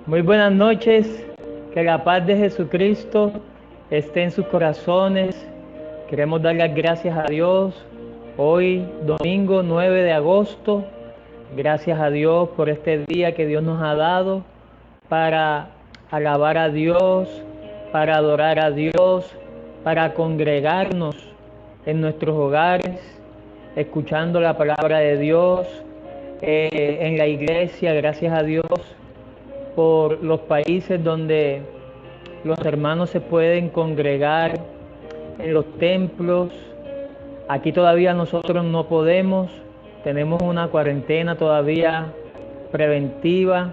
Muy buenas noches, que la paz de Jesucristo esté en sus corazones. Queremos dar las gracias a Dios hoy, domingo 9 de agosto. Gracias a Dios por este día que Dios nos ha dado para alabar a Dios, para adorar a Dios, para congregarnos en nuestros hogares, escuchando la palabra de Dios, en la iglesia. Gracias a Dios por los países donde los hermanos se pueden congregar en los templos. Aquí todavía nosotros no podemos, tenemos una cuarentena todavía preventiva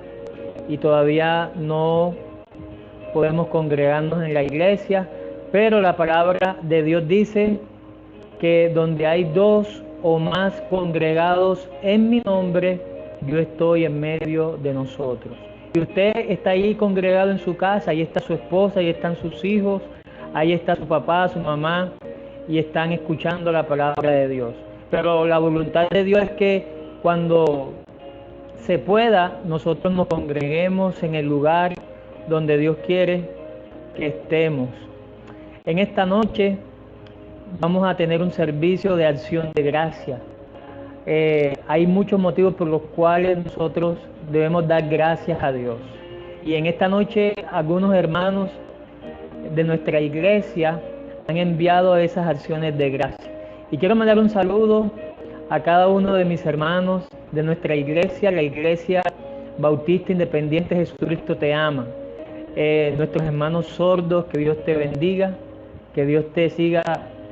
y todavía no podemos congregarnos en la iglesia, pero la palabra de Dios dice que donde hay dos o más congregados en mi nombre, yo estoy en medio de nosotros. Si usted está ahí congregado en su casa, ahí está su esposa, ahí están sus hijos, ahí está su papá, su mamá, y están escuchando la palabra de Dios. Pero la voluntad de Dios es que cuando se pueda, nosotros nos congreguemos en el lugar donde Dios quiere que estemos. En esta noche vamos a tener un servicio de acción de gracia. Hay muchos motivos por los cuales nosotros debemos dar gracias a Dios. Y en esta noche algunos hermanos de nuestra iglesia han enviado esas acciones de gracia. Y quiero mandar un saludo a cada uno de mis hermanos de nuestra iglesia, la Iglesia Bautista Independiente Jesucristo Te Ama. Nuestros hermanos sordos, que Dios te bendiga, que Dios te siga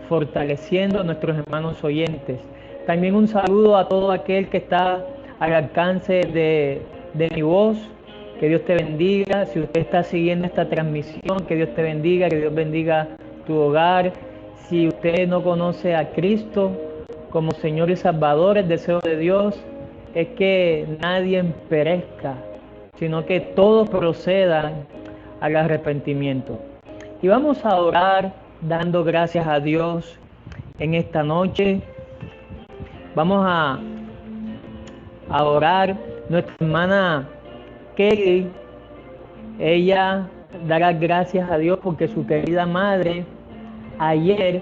fortaleciendo, nuestros hermanos oyentes. También un saludo a todo aquel que está al alcance de mi voz, que Dios te bendiga. Si usted está siguiendo esta transmisión, que Dios te bendiga, que Dios bendiga tu hogar. Si usted no conoce a Cristo como Señor y Salvador, el deseo de Dios es que nadie perezca, sino que todos procedan al arrepentimiento. Y vamos a orar dando gracias a Dios en esta noche. Vamos a orar. Nuestra hermana Kelly, ella dará gracias a Dios porque su querida madre ayer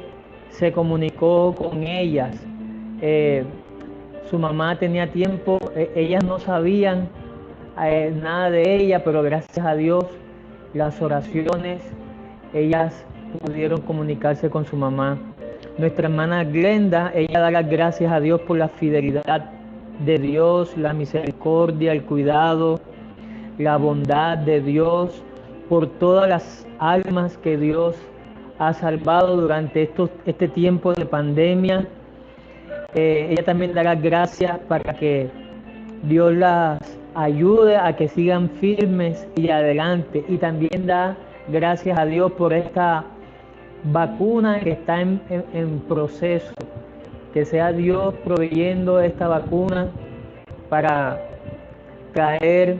se comunicó con ellas. Su mamá tenía tiempo, ellas no sabían nada de ella, pero gracias a Dios, las oraciones, ellas pudieron comunicarse con su mamá. Nuestra hermana Glenda, ella da las gracias a Dios por la fidelidad de Dios, la misericordia, el cuidado, la bondad de Dios, por todas las almas que Dios ha salvado durante este tiempo de pandemia. Ella también da las gracias para que Dios las ayude a que sigan firmes y adelante. Y también da gracias a Dios por esta vacuna que está en proceso. Que sea Dios proveyendo esta vacuna para traer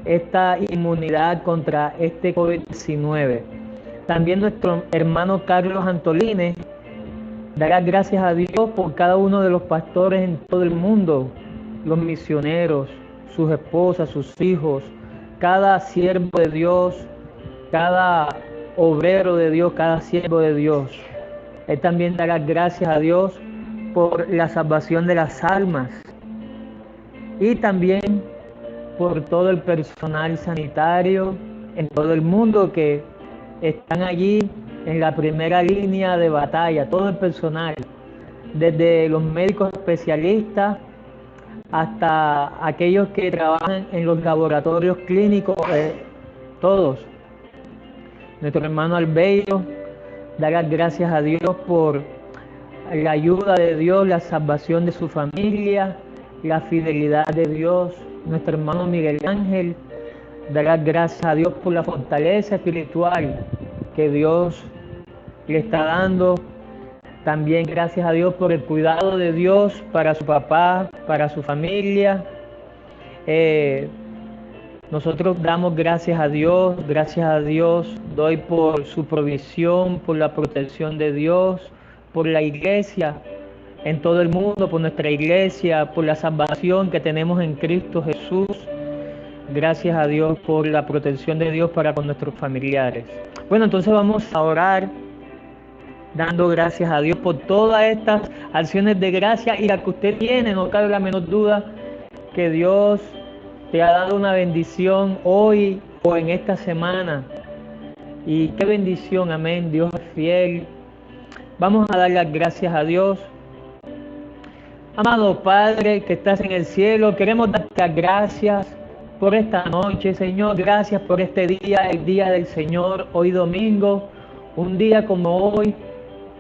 esta inmunidad contra este COVID-19. También nuestro hermano Carlos Antolines dará gracias a Dios por cada uno de los pastores en todo el mundo, los misioneros, sus esposas, sus hijos, cada siervo de Dios, cada obrero de Dios, cada siervo de Dios. Él también dará gracias a Dios por la salvación de las almas y también por todo el personal sanitario en todo el mundo que están allí en la primera línea de batalla, todo el personal, desde los médicos especialistas hasta aquellos que trabajan en los laboratorios clínicos, todos. Nuestro hermano Albeiro da las gracias a Dios por la ayuda de Dios, la salvación de su familia, la fidelidad de Dios. Nuestro hermano Miguel Ángel da las gracias a Dios por la fortaleza espiritual que Dios le está dando. También gracias a Dios por el cuidado de Dios para su papá, para su familia. Nosotros damos gracias a Dios doy por su provisión, por la protección de Dios, por la iglesia en todo el mundo, por nuestra iglesia, por la salvación que tenemos en Cristo Jesús. Gracias a Dios por la protección de Dios para con nuestros familiares. Bueno, entonces vamos a orar dando gracias a Dios por todas estas acciones de gracia y las que usted tiene. No cabe la menor duda que Dios te ha dado una bendición hoy o en esta semana. Y qué bendición, amén. Dios es fiel. Vamos a dar las gracias a Dios. Amado Padre que estás en el cielo, queremos darte las gracias por esta noche, Señor. Gracias por este día, el día del Señor, hoy domingo. Un día como hoy,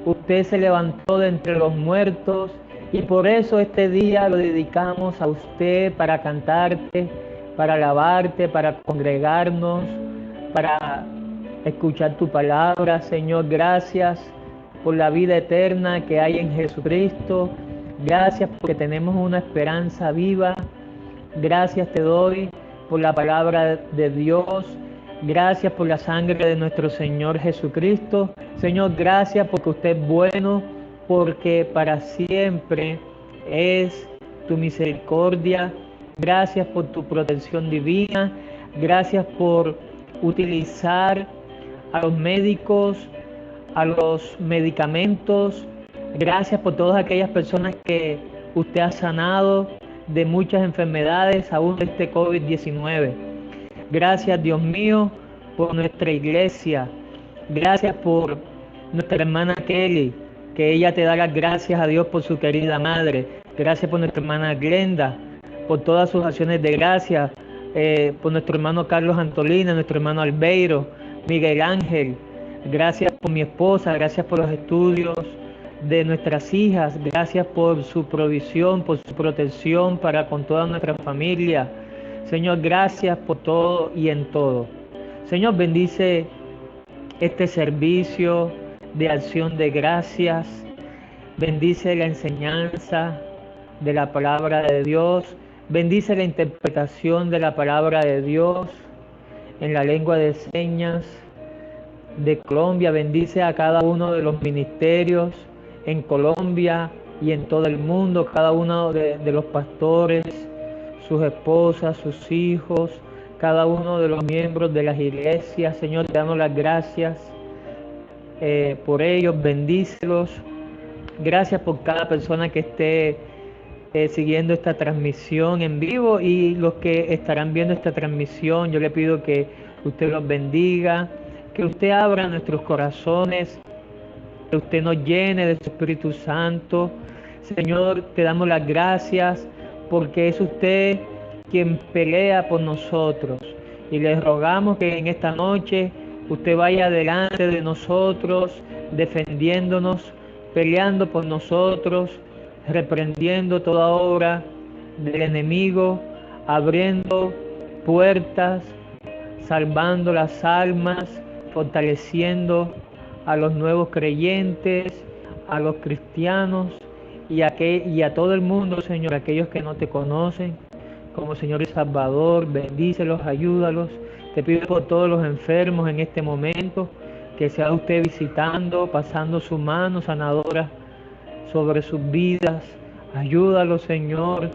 usted se levantó de entre los muertos y por eso este día lo dedicamos a usted para cantarte, para alabarte, para congregarnos, para escuchar tu palabra. Señor, gracias por la vida eterna que hay en Jesucristo. Gracias porque tenemos una esperanza viva. Gracias te doy por la palabra de Dios. Gracias por la sangre de nuestro Señor Jesucristo. Señor, gracias porque usted es bueno, porque para siempre es tu misericordia. Gracias por tu protección divina. Gracias por utilizar a los médicos, a los medicamentos. Gracias por todas aquellas personas que usted ha sanado de muchas enfermedades, aún de este COVID-19. Gracias, Dios mío, por nuestra iglesia. Gracias por nuestra hermana Kelly, que ella te da las gracias a Dios por su querida madre. Gracias por nuestra hermana Glenda, por todas sus acciones de gracia. Por nuestro hermano Carlos Antolina, nuestro hermano Albeiro, Miguel Ángel. Gracias por mi esposa, gracias por los estudios de nuestras hijas, gracias por su provisión, por su protección para con toda nuestra familia. Señor, gracias por todo y en todo. Señor, bendice este servicio de acción de gracias, bendice la enseñanza de la palabra de Dios, bendice la interpretación de la palabra de Dios en la lengua de señas de Colombia. Bendice a cada uno de los ministerios en Colombia y en todo el mundo, cada uno de los pastores, sus esposas, sus hijos, cada uno de los miembros de las iglesias. Señor, te damos las gracias por ellos, bendícelos. Gracias por cada persona que esté siguiendo esta transmisión en vivo y los que estarán viendo esta transmisión. Yo le pido que usted los bendiga, que usted abra nuestros corazones, que usted nos llene de su Espíritu Santo. Señor, te damos las gracias porque es usted quien pelea por nosotros y le rogamos que en esta noche usted vaya delante de nosotros, defendiéndonos, peleando por nosotros, reprendiendo toda obra del enemigo, abriendo puertas, salvando las almas, fortaleciendo a los nuevos creyentes, a los cristianos y a todo el mundo, Señor, aquellos que no te conocen como Señor y Salvador. Bendícelos, ayúdalos. Te pido por todos los enfermos en este momento, que sea usted visitando, pasando su mano sanadora sobre sus vidas. Ayúdalos, Señor.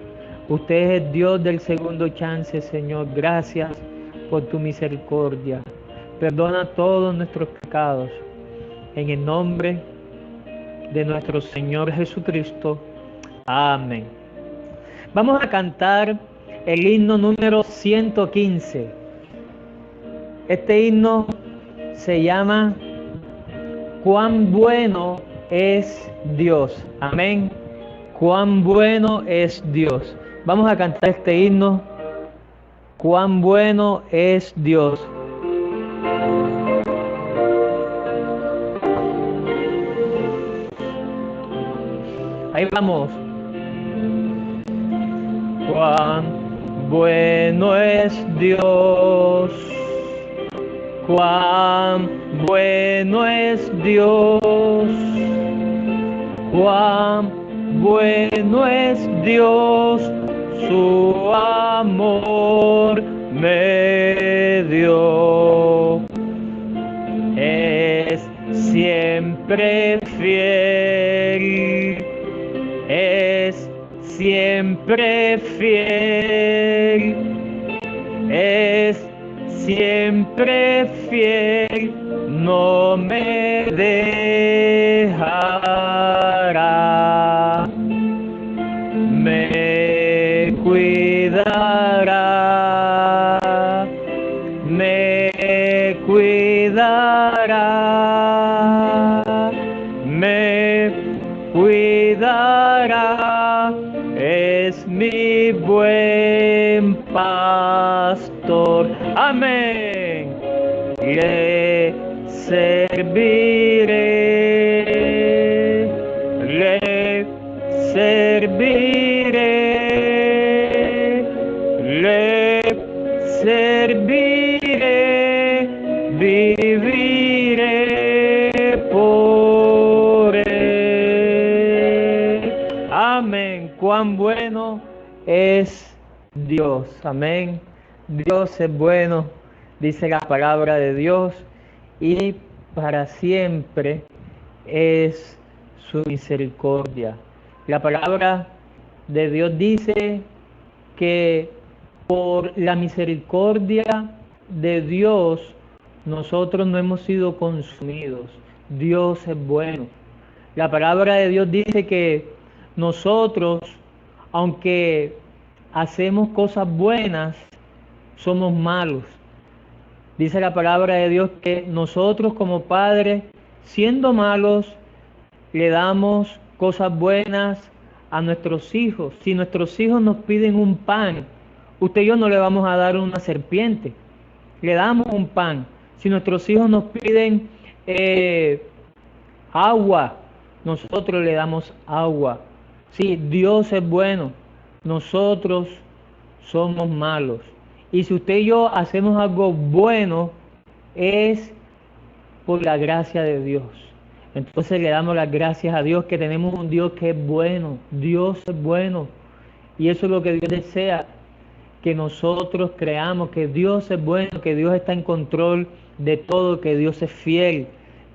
Usted es el Dios del segundo chance, Señor. Gracias por tu misericordia. Perdona todos nuestros pecados. En el nombre de nuestro Señor Jesucristo. Amén. Vamos a cantar el himno número 115. Este himno se llama Cuán bueno es Dios. Amén. Cuán bueno es Dios. Vamos a cantar este himno. Cuán bueno es Dios. Ahí vamos. Cuán bueno es Dios. Cuán bueno es Dios. Cuán bueno es Dios. Su amor me dio. Es siempre fiel. Es siempre fiel. es siempre fiel, no me dejará, me cuidará, me cuidará, me cuidará, es mi buen pastor. Amén. Le serviré, le serviré, le serviré, viviré por él. Amén. Cuán bueno es Dios. Amén. Dios es bueno, dice la palabra de Dios, y para siempre es su misericordia. La palabra de Dios dice que por la misericordia de Dios nosotros no hemos sido consumidos. Dios es bueno. La palabra de Dios dice que nosotros, aunque hacemos cosas buenas, somos malos. Dice la palabra de Dios que nosotros como padres, siendo malos, le damos cosas buenas a nuestros hijos. Si nuestros hijos nos piden un pan, usted y yo no le vamos a dar una serpiente, le damos un pan. Si nuestros hijos nos piden agua, nosotros le damos agua. Sí, Dios es bueno, nosotros somos malos. Y si usted y yo hacemos algo bueno, es por la gracia de Dios. Entonces le damos las gracias a Dios, que tenemos un Dios que es bueno. Dios es bueno. Y eso es lo que Dios desea, que nosotros creamos que Dios es bueno, que Dios está en control de todo, que Dios es fiel,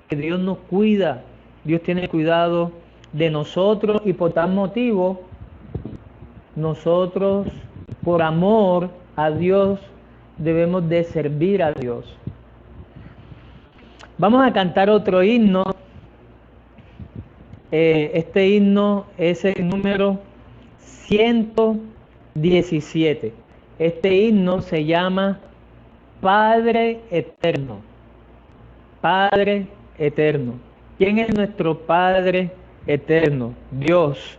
que Dios nos cuida. Dios tiene cuidado de nosotros, y por tal motivo, nosotros, por amor a Dios, debemos de servir a Dios. Vamos a cantar otro himno. Este himno es el número 117. Este himno se llama Padre Eterno. Padre Eterno. ¿Quién es nuestro Padre Eterno? Dios.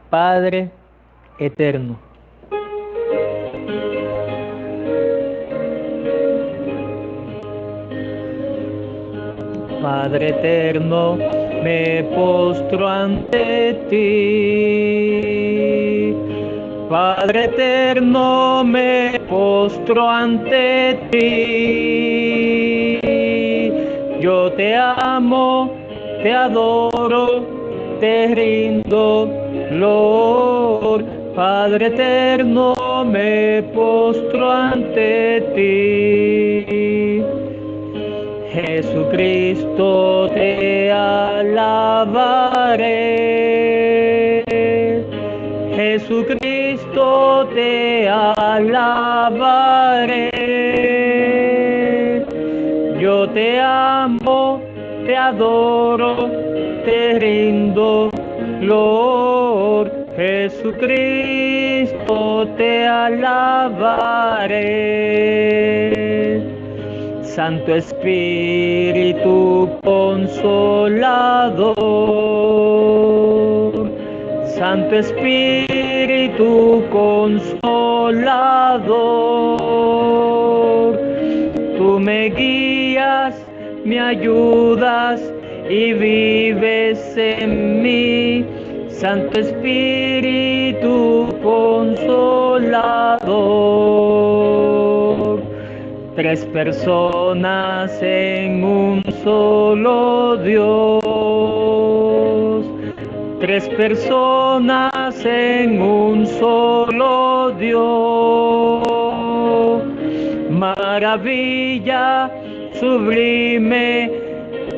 Padre Eterno. Padre eterno, me postro ante ti. Padre eterno, me postro ante ti. Yo te amo, te adoro, te rindo loor. Padre eterno, me postro ante ti. Jesucristo, te alabaré. Jesucristo, te alabaré. Yo te amo, te adoro, te rindo loor. Jesucristo, te alabaré. Santo Espíritu Consolador, Santo Espíritu Consolador, tú me guías, me ayudas y vives en mí. Santo Espíritu Consolador. Tres personas en un solo Dios. Tres personas en un solo Dios. Maravilla sublime,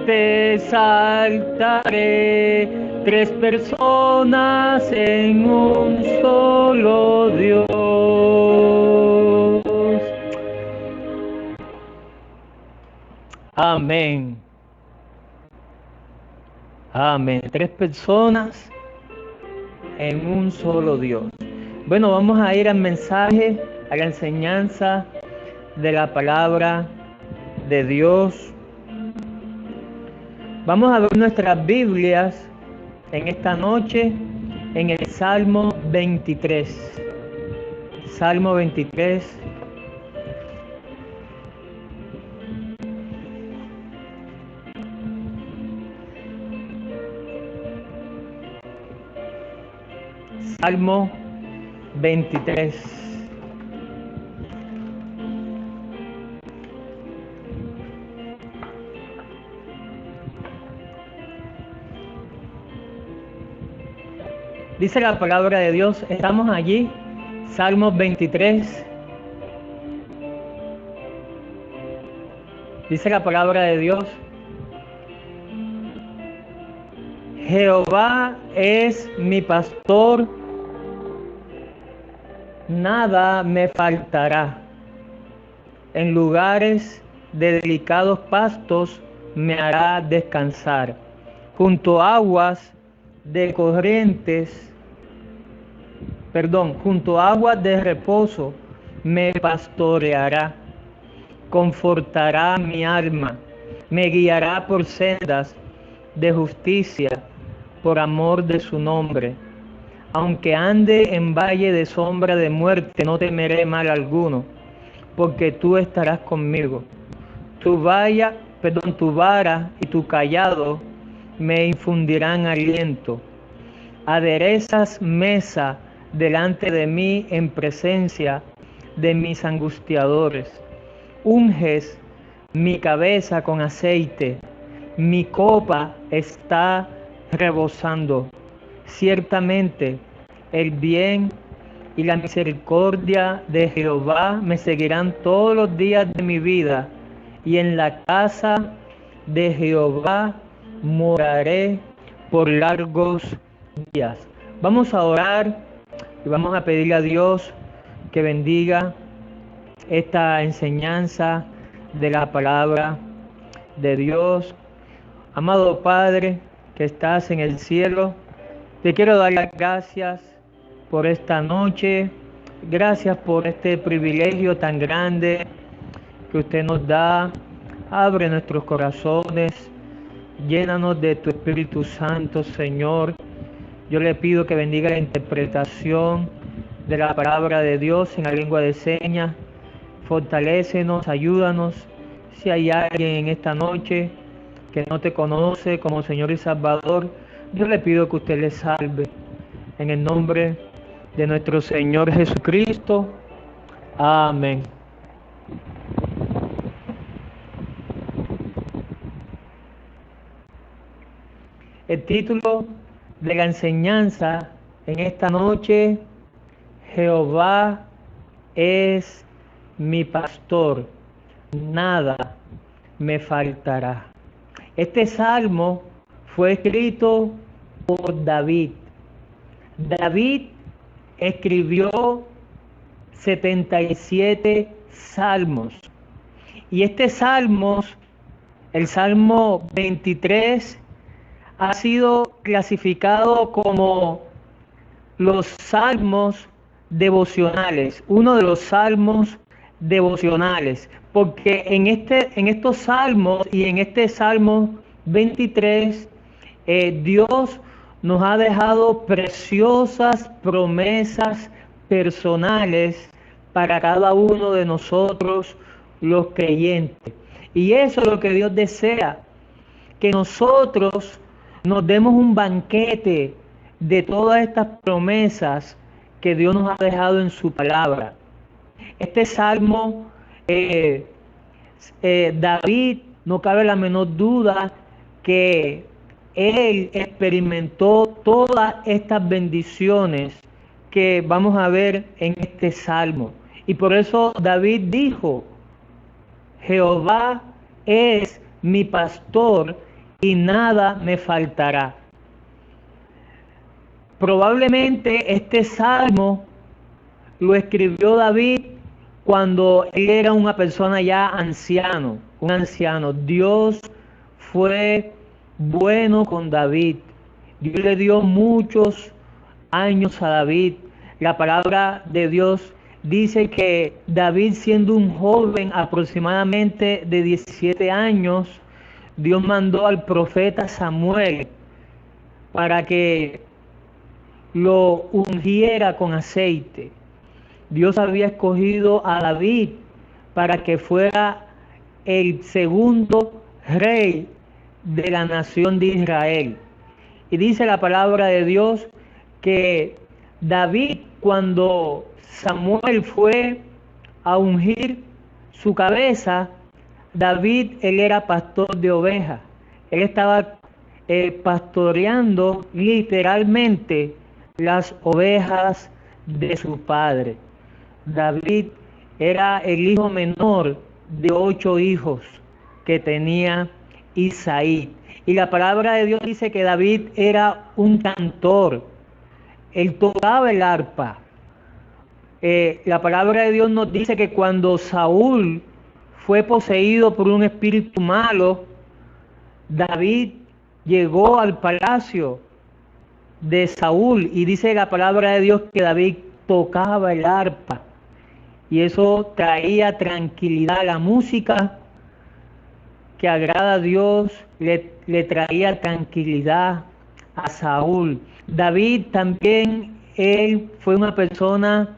te exaltaré. Tres personas en un solo Dios. Amén. Amén. 3 personas en un solo Dios. Bueno, vamos a ir al mensaje, a la enseñanza de la palabra de Dios. Vamos a ver nuestras Biblias en esta noche en el Salmo 23. Salmo 23. Salmo 23. Dice la palabra de Dios, estamos allí, Salmo 23. Dice la palabra de Dios, Jehová es mi pastor, nada me faltará. En lugares de delicados pastos me hará descansar. Junto a aguas de reposo me pastoreará. Confortará mi alma, me guiará por sendas de justicia, por amor de su nombre. Aunque ande en valle de sombra de muerte, no temeré mal alguno, porque tú estarás conmigo. Tu vara y tu callado me infundirán aliento. Aderezas mesa delante de mí en presencia de mis angustiadores. Unges mi cabeza con aceite, mi copa está rebosando. Ciertamente el bien y la misericordia de Jehová me seguirán todos los días de mi vida, y en la casa de Jehová moraré por largos días. Vamos a orar y vamos a pedirle a Dios que bendiga esta enseñanza de la palabra de Dios. Amado Padre que estás en el cielo, te quiero dar las gracias por esta noche. Gracias por este privilegio tan grande que usted nos da. Abre nuestros corazones, llénanos de tu Espíritu Santo, Señor. Yo le pido que bendiga la interpretación de la palabra de Dios en la lengua de señas. Fortalécenos, ayúdanos. Si hay alguien en esta noche que no te conoce como Señor y Salvador, yo le pido que usted le salve. En el nombre de nuestro Señor Jesucristo. Amén. El título de la enseñanza en esta noche, Jehová es mi pastor, nada me faltará. Este salmo fue escrito por David. David escribió 77 salmos. Y este salmo, el Salmo 23, ha sido clasificado como los salmos devocionales, uno de los salmos devocionales, porque en estos salmos y en este Salmo 23, Dios nos ha dejado preciosas promesas personales para cada uno de nosotros los creyentes. Y eso es lo que Dios desea, que nosotros nos demos un banquete de todas estas promesas que Dios nos ha dejado en su palabra. Este salmo, David, no cabe la menor duda que él experimentó todas estas bendiciones que vamos a ver en este salmo. Y por eso David dijo, Jehová es mi pastor y nada me faltará. Probablemente este salmo lo escribió David cuando él era una persona ya un anciano. Dios fue bueno con David. Dios le dio muchos años a David. La palabra de Dios dice que David, siendo un joven aproximadamente de 17 años, Dios mandó al profeta Samuel para que lo ungiera con aceite. Dios había escogido a David para que fuera el segundo rey de la nación de Israel. Y dice la palabra de Dios que David, cuando Samuel fue a ungir su cabeza, David, él era pastor de ovejas. Él estaba pastoreando literalmente las ovejas de su padre. David era el hijo menor de 8 hijos que tenía Isaí. Y la palabra de Dios dice que David era un cantor. Él tocaba el arpa. La palabra de Dios nos dice que cuando Saúl fue poseído por un espíritu malo, David llegó al palacio de Saúl y dice la palabra de Dios que David tocaba el arpa. Y eso traía tranquilidad. La música que agrada a Dios le traía tranquilidad a Saúl. David también, él fue una persona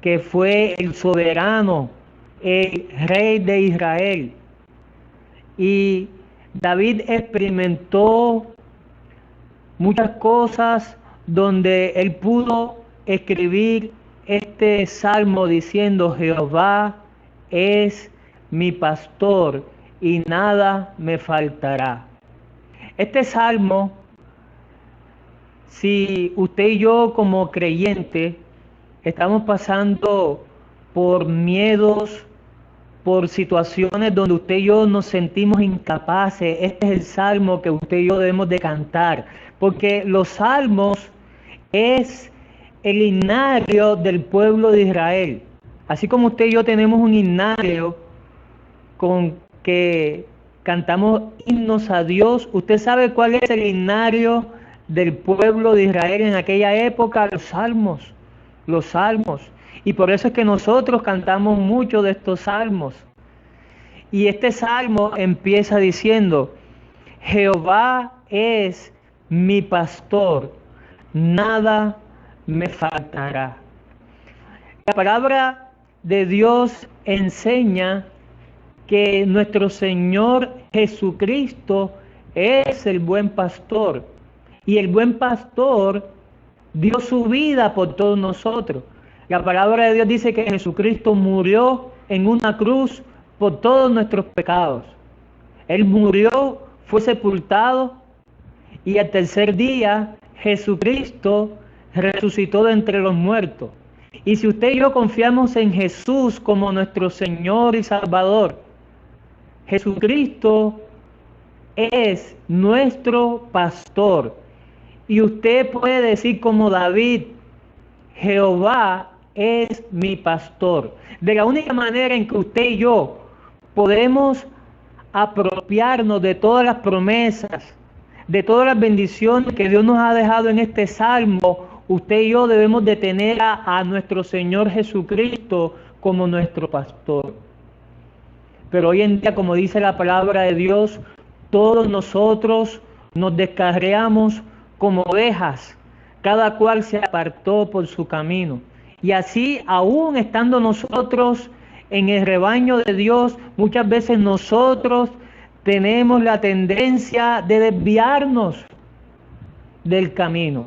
que fue el soberano, el rey de Israel. Y David experimentó muchas cosas donde él pudo escribir este salmo diciendo: Jehová es mi pastor y nada me faltará. Este salmo, si usted y yo como creyente estamos pasando por miedos, por situaciones donde usted y yo nos sentimos incapaces, este es el salmo que usted y yo debemos de cantar, porque los salmos es el himnario del pueblo de Israel. Así como usted y yo tenemos un himnario con que cantamos himnos a Dios, ¿usted sabe cuál es el himnario del pueblo de Israel en aquella época? Los salmos. Y por eso es que nosotros cantamos mucho de estos salmos. Y este salmo empieza diciendo: Jehová es mi pastor, nada me faltará. La palabra de Dios enseña que nuestro Señor Jesucristo es el buen pastor. Y el buen pastor dio su vida por todos nosotros. La palabra de Dios dice que Jesucristo murió en una cruz por todos nuestros pecados. Él murió, fue sepultado y al tercer día Jesucristo resucitó de entre los muertos. Y si usted y yo confiamos en Jesús como nuestro Señor y Salvador, Jesucristo es nuestro pastor. Y usted puede decir como David: Jehová es mi pastor. De la única manera en que usted y yo podemos apropiarnos de todas las promesas, de todas las bendiciones que Dios nos ha dejado en este salmo, usted y yo debemos de tener a nuestro Señor Jesucristo como nuestro pastor. Pero hoy en día, como dice la palabra de Dios, todos nosotros nos descarriamos como ovejas, cada cual se apartó por su camino. Y así, aún estando nosotros en el rebaño de Dios, muchas veces nosotros tenemos la tendencia de desviarnos del camino,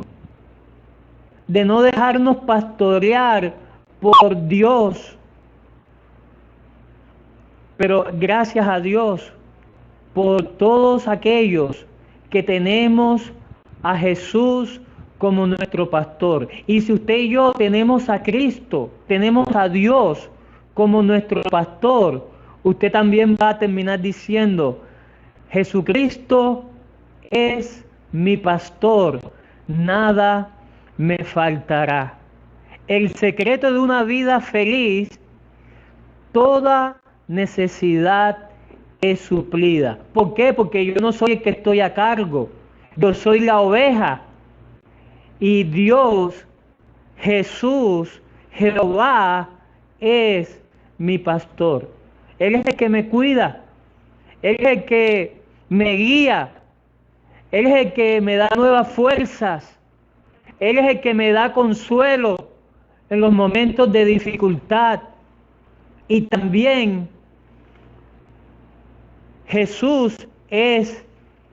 de no dejarnos pastorear por Dios. Pero gracias a Dios por todos aquellos que tenemos a Jesús como nuestro pastor. Y si usted y yo tenemos a Cristo, tenemos a Dios como nuestro pastor, usted también va a terminar diciendo: Jesucristo es mi pastor, nada me faltará. El secreto de una vida feliz toda necesidad es suplida. ¿Por qué? Porque yo no soy el que estoy a cargo. Yo soy la oveja. Y Dios, Jesús, Jehová es mi pastor. Él es el que me cuida. Él es el que me guía. Él es el que me da nuevas fuerzas. Él es el que me da consuelo en los momentos de dificultad. Y también Jesús es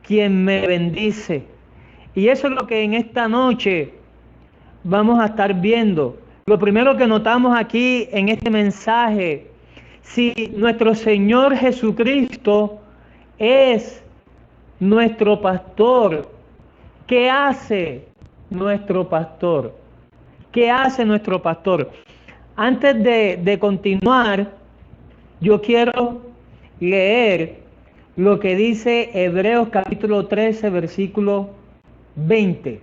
quien me bendice. Y eso es lo que en esta noche vamos a estar viendo. Lo primero que notamos aquí en este mensaje, si nuestro Señor Jesucristo es nuestro pastor, ¿qué hace nuestro pastor? ¿Qué hace nuestro pastor? Antes de continuar, yo quiero leer lo que dice Hebreos capítulo 13, versículo 20.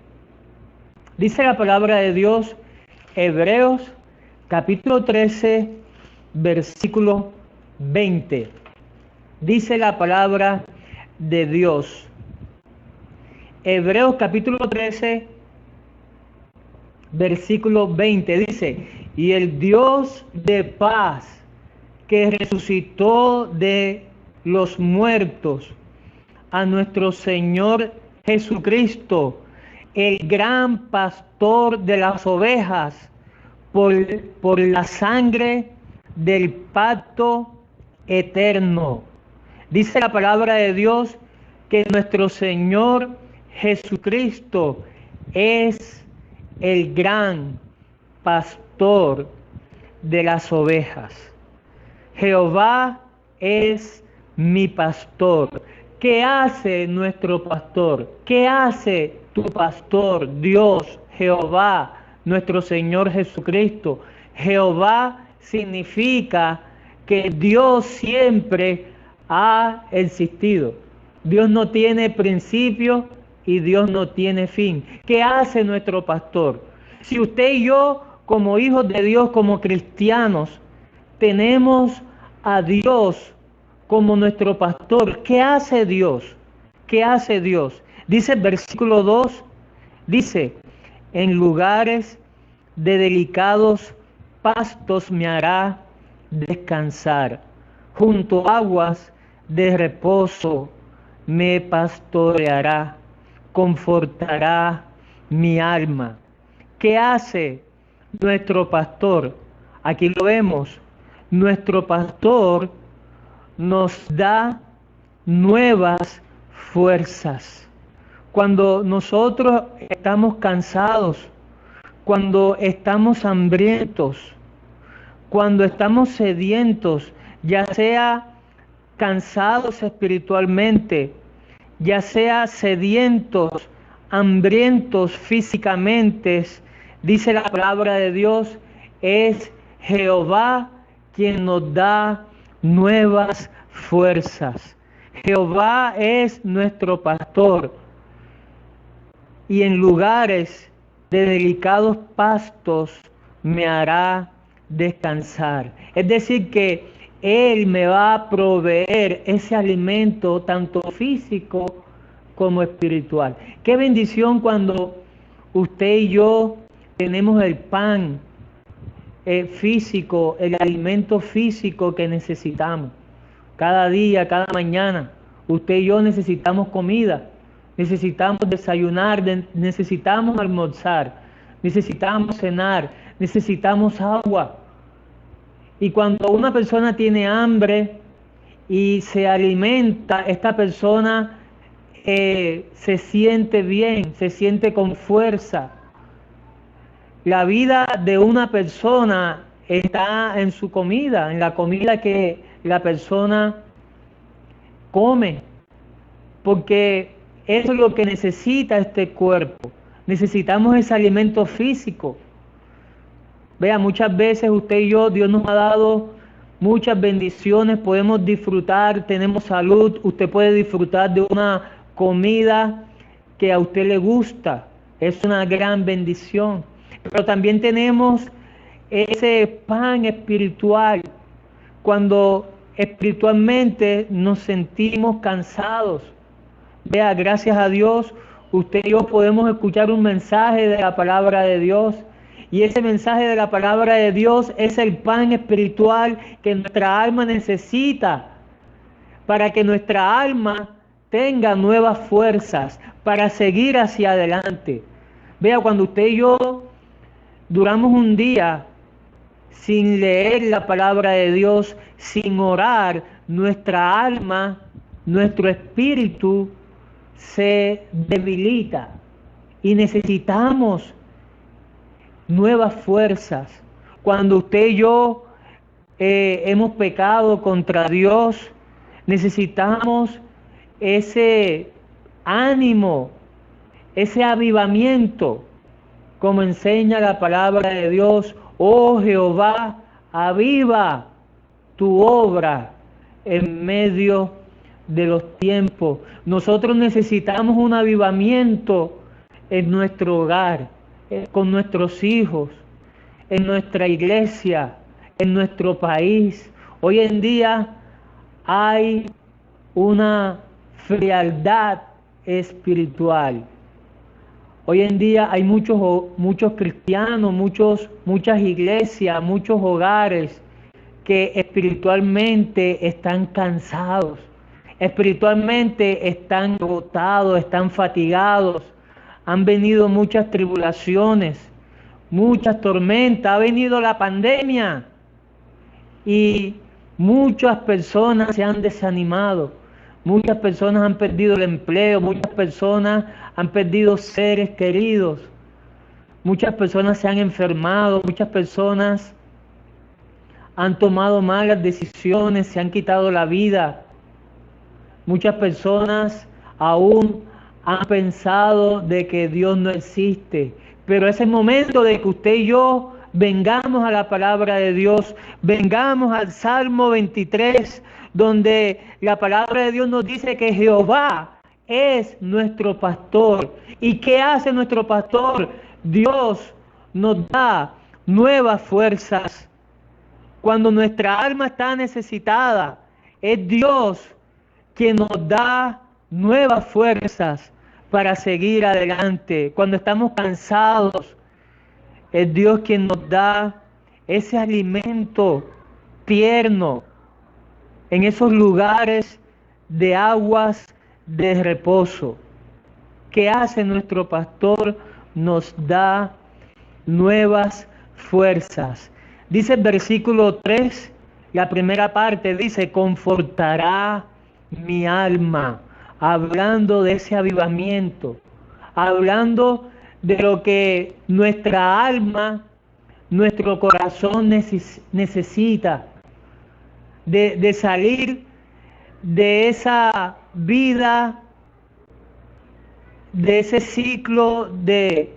Dice la palabra de Dios, Hebreos capítulo 13, versículo 20. Dice la palabra de Dios. Hebreos capítulo 13, versículo 20 dice: y el Dios de paz, que resucitó de los muertos a nuestro Señor Jesucristo, el gran pastor de las ovejas, por la sangre del pacto eterno. Dice la palabra de Dios que nuestro Señor Jesucristo es el gran pastor de las ovejas. Jehová es mi pastor. ¿Qué hace nuestro pastor? ¿Qué hace tu pastor? Dios, Jehová, nuestro Señor Jesucristo. Jehová significa que Dios siempre ha existido. Dios no tiene principio y Dios no tiene fin. ¿Qué hace nuestro pastor? Si usted y yo, como hijos de Dios, como cristianos, tenemos a Dios como nuestro pastor, ¿qué hace Dios? ¿Qué hace Dios? Dice el versículo 2, dice: en lugares de delicados pastos me hará descansar, junto a aguas de reposo me pastoreará, confortará mi alma. ¿Qué hace nuestro pastor? Aquí lo vemos. Nuestro pastor nos da nuevas fuerzas. Cuando nosotros estamos cansados, cuando estamos hambrientos, cuando estamos sedientos, ya sea cansados espiritualmente, ya sea sedientos, hambrientos físicamente, dice la palabra de Dios, es Jehová quien nos da nuevas fuerzas. Jehová es nuestro pastor, y en lugares de delicados pastos me hará descansar. Es decir, que Él me va a proveer ese alimento tanto físico como espiritual. Qué bendición cuando usted y yo tenemos el pan físico, el alimento físico que necesitamos. Cada día, cada mañana, usted y yo necesitamos comida, necesitamos desayunar, necesitamos almorzar, necesitamos cenar, necesitamos agua. Y cuando una persona tiene hambre y se alimenta, esta persona se siente bien, se siente con fuerza. La vida de una persona está en su comida, en la comida que la persona come, porque eso es lo que necesita este cuerpo. Necesitamos ese alimento físico. Vea, muchas veces usted y yo, Dios nos ha dado muchas bendiciones, podemos disfrutar, tenemos salud, usted puede disfrutar de una comida que a usted le gusta, es una gran bendición. Pero también tenemos ese pan espiritual. cuando espiritualmente nos sentimos cansados. Vea, gracias a Dios, usted y yo podemos escuchar un mensaje de la palabra de Dios. Y ese mensaje de la palabra de Dios es el pan espiritual que nuestra alma necesita para que nuestra alma tenga nuevas fuerzas para seguir hacia adelante. Vea, cuando usted y yo duramos un día sin leer la palabra de Dios, sin orar, nuestra alma, nuestro espíritu se debilita y necesitamos nuevas fuerzas. Cuando usted y yo hemos pecado contra Dios, necesitamos ese ánimo, ese avivamiento, como enseña la palabra de Dios. Oh Jehová, aviva tu obra en medio de los tiempos. Nosotros necesitamos un avivamiento en nuestro hogar, con nuestros hijos, en nuestra iglesia, en nuestro país. Hoy en día hay una frialdad espiritual. Hoy en día hay muchos cristianos, muchas iglesias, muchos hogares que espiritualmente están cansados, espiritualmente están agotados, están fatigados. Han venido muchas tribulaciones, muchas tormentas, ha venido la pandemia y muchas personas se han desanimado, muchas personas han perdido el empleo, muchas personas han perdido seres queridos, muchas personas se han enfermado, muchas personas han tomado malas decisiones, se han quitado la vida, muchas personas aún han pensado de que Dios no existe. Pero es el momento de que usted y yo vengamos a la palabra de Dios, vengamos al Salmo 23, donde la palabra de Dios nos dice que Jehová es nuestro pastor. ¿Y qué hace nuestro pastor? Dios nos da nuevas fuerzas. Cuando nuestra alma está necesitada, es Dios quien nos da nuevas fuerzas para seguir adelante. Cuando estamos cansados, es Dios quien nos da ese alimento tierno en esos lugares de aguas de reposo. ¿Qué hace nuestro pastor? Nos da nuevas fuerzas. Dice el versículo 3, la primera parte dice, confortará mi alma, hablando de ese avivamiento, hablando de lo que nuestra alma, nuestro corazón necesita, de salir de esa vida, de ese ciclo de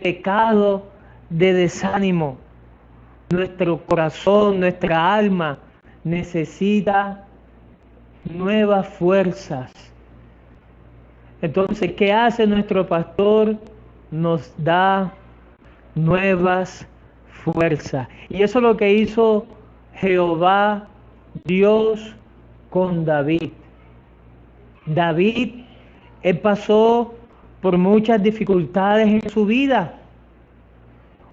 pecado, de desánimo. Nuestro corazón, nuestra alma necesita nuevas fuerzas. Entonces, ¿qué hace nuestro pastor? Nos da nuevas fuerzas. Y eso es lo que hizo Jehová, Dios, con David. David, él pasó por muchas dificultades en su vida.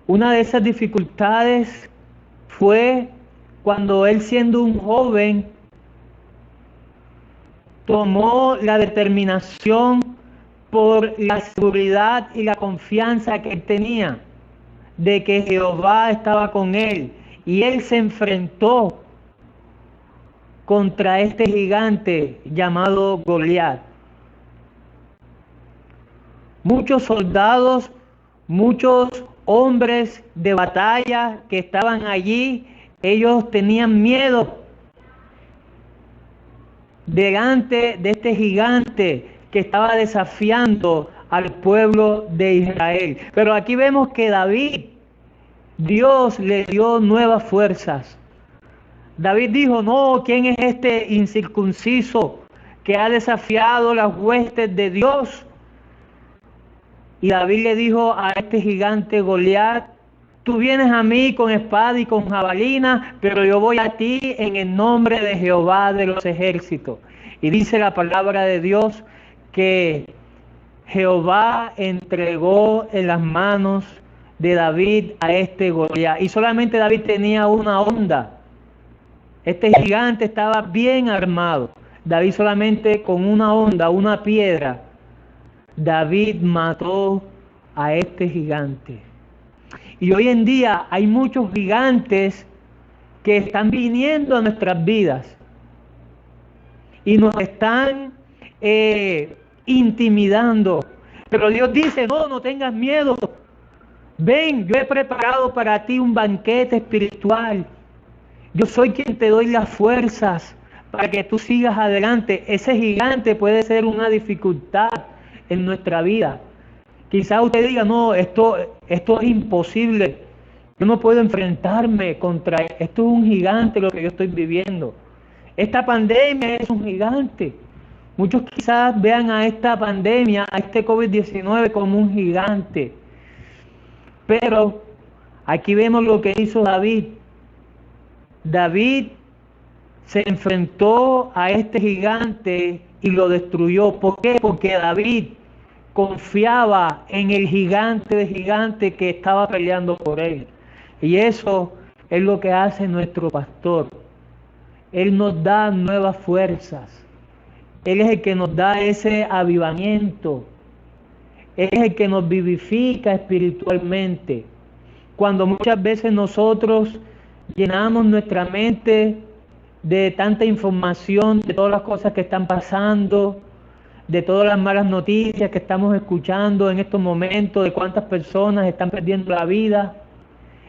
Una de esas dificultades fue cuando él, siendo un joven, tomó la determinación por la seguridad y la confianza que él tenía de que Jehová estaba con él, y él se enfrentó contra este gigante llamado Goliat. Muchos soldados, muchos hombres de batalla que estaban allí, ellos tenían miedo delante de este gigante que estaba desafiando al pueblo de Israel. Pero aquí vemos que David, Dios le dio nuevas fuerzas. David dijo, no, ¿quién es este incircunciso que ha desafiado las huestes de Dios? Y David le dijo a este gigante Goliat, Tú vienes a mí con espada y con jabalina, pero yo voy a ti en el nombre de Jehová de los ejércitos. Y dice la palabra de Dios que Jehová entregó en las manos de David a este Goliat. Y solamente David tenía una honda. Este gigante estaba bien armado. David solamente con una honda, una piedra, David mató a este gigante. Y hoy en día hay muchos gigantes que están viniendo a nuestras vidas y nos están intimidando. Pero Dios dice, no, no tengas miedo. Ven, yo he preparado para ti un banquete espiritual. Yo soy quien te doy las fuerzas para que tú sigas adelante. Ese gigante puede ser una dificultad en nuestra vida. Quizás usted diga, no, esto es imposible. Yo no puedo enfrentarme contra esto. Esto es un gigante lo que yo estoy viviendo. Esta pandemia es un gigante. Muchos quizás vean a esta pandemia, a este COVID-19 como un gigante. Pero aquí vemos lo que hizo David. David se enfrentó a este gigante y lo destruyó. ¿Por qué? Porque David confiaba en el gigante de gigantes que estaba peleando por él. Y eso es lo que hace nuestro pastor. Él nos da nuevas fuerzas. Él es el que nos da ese avivamiento. Él es el que nos vivifica espiritualmente. Cuando muchas veces nosotros llenamos nuestra mente de tanta información, de todas las cosas que están pasando, de todas las malas noticias que estamos escuchando en estos momentos, de cuántas personas están perdiendo la vida,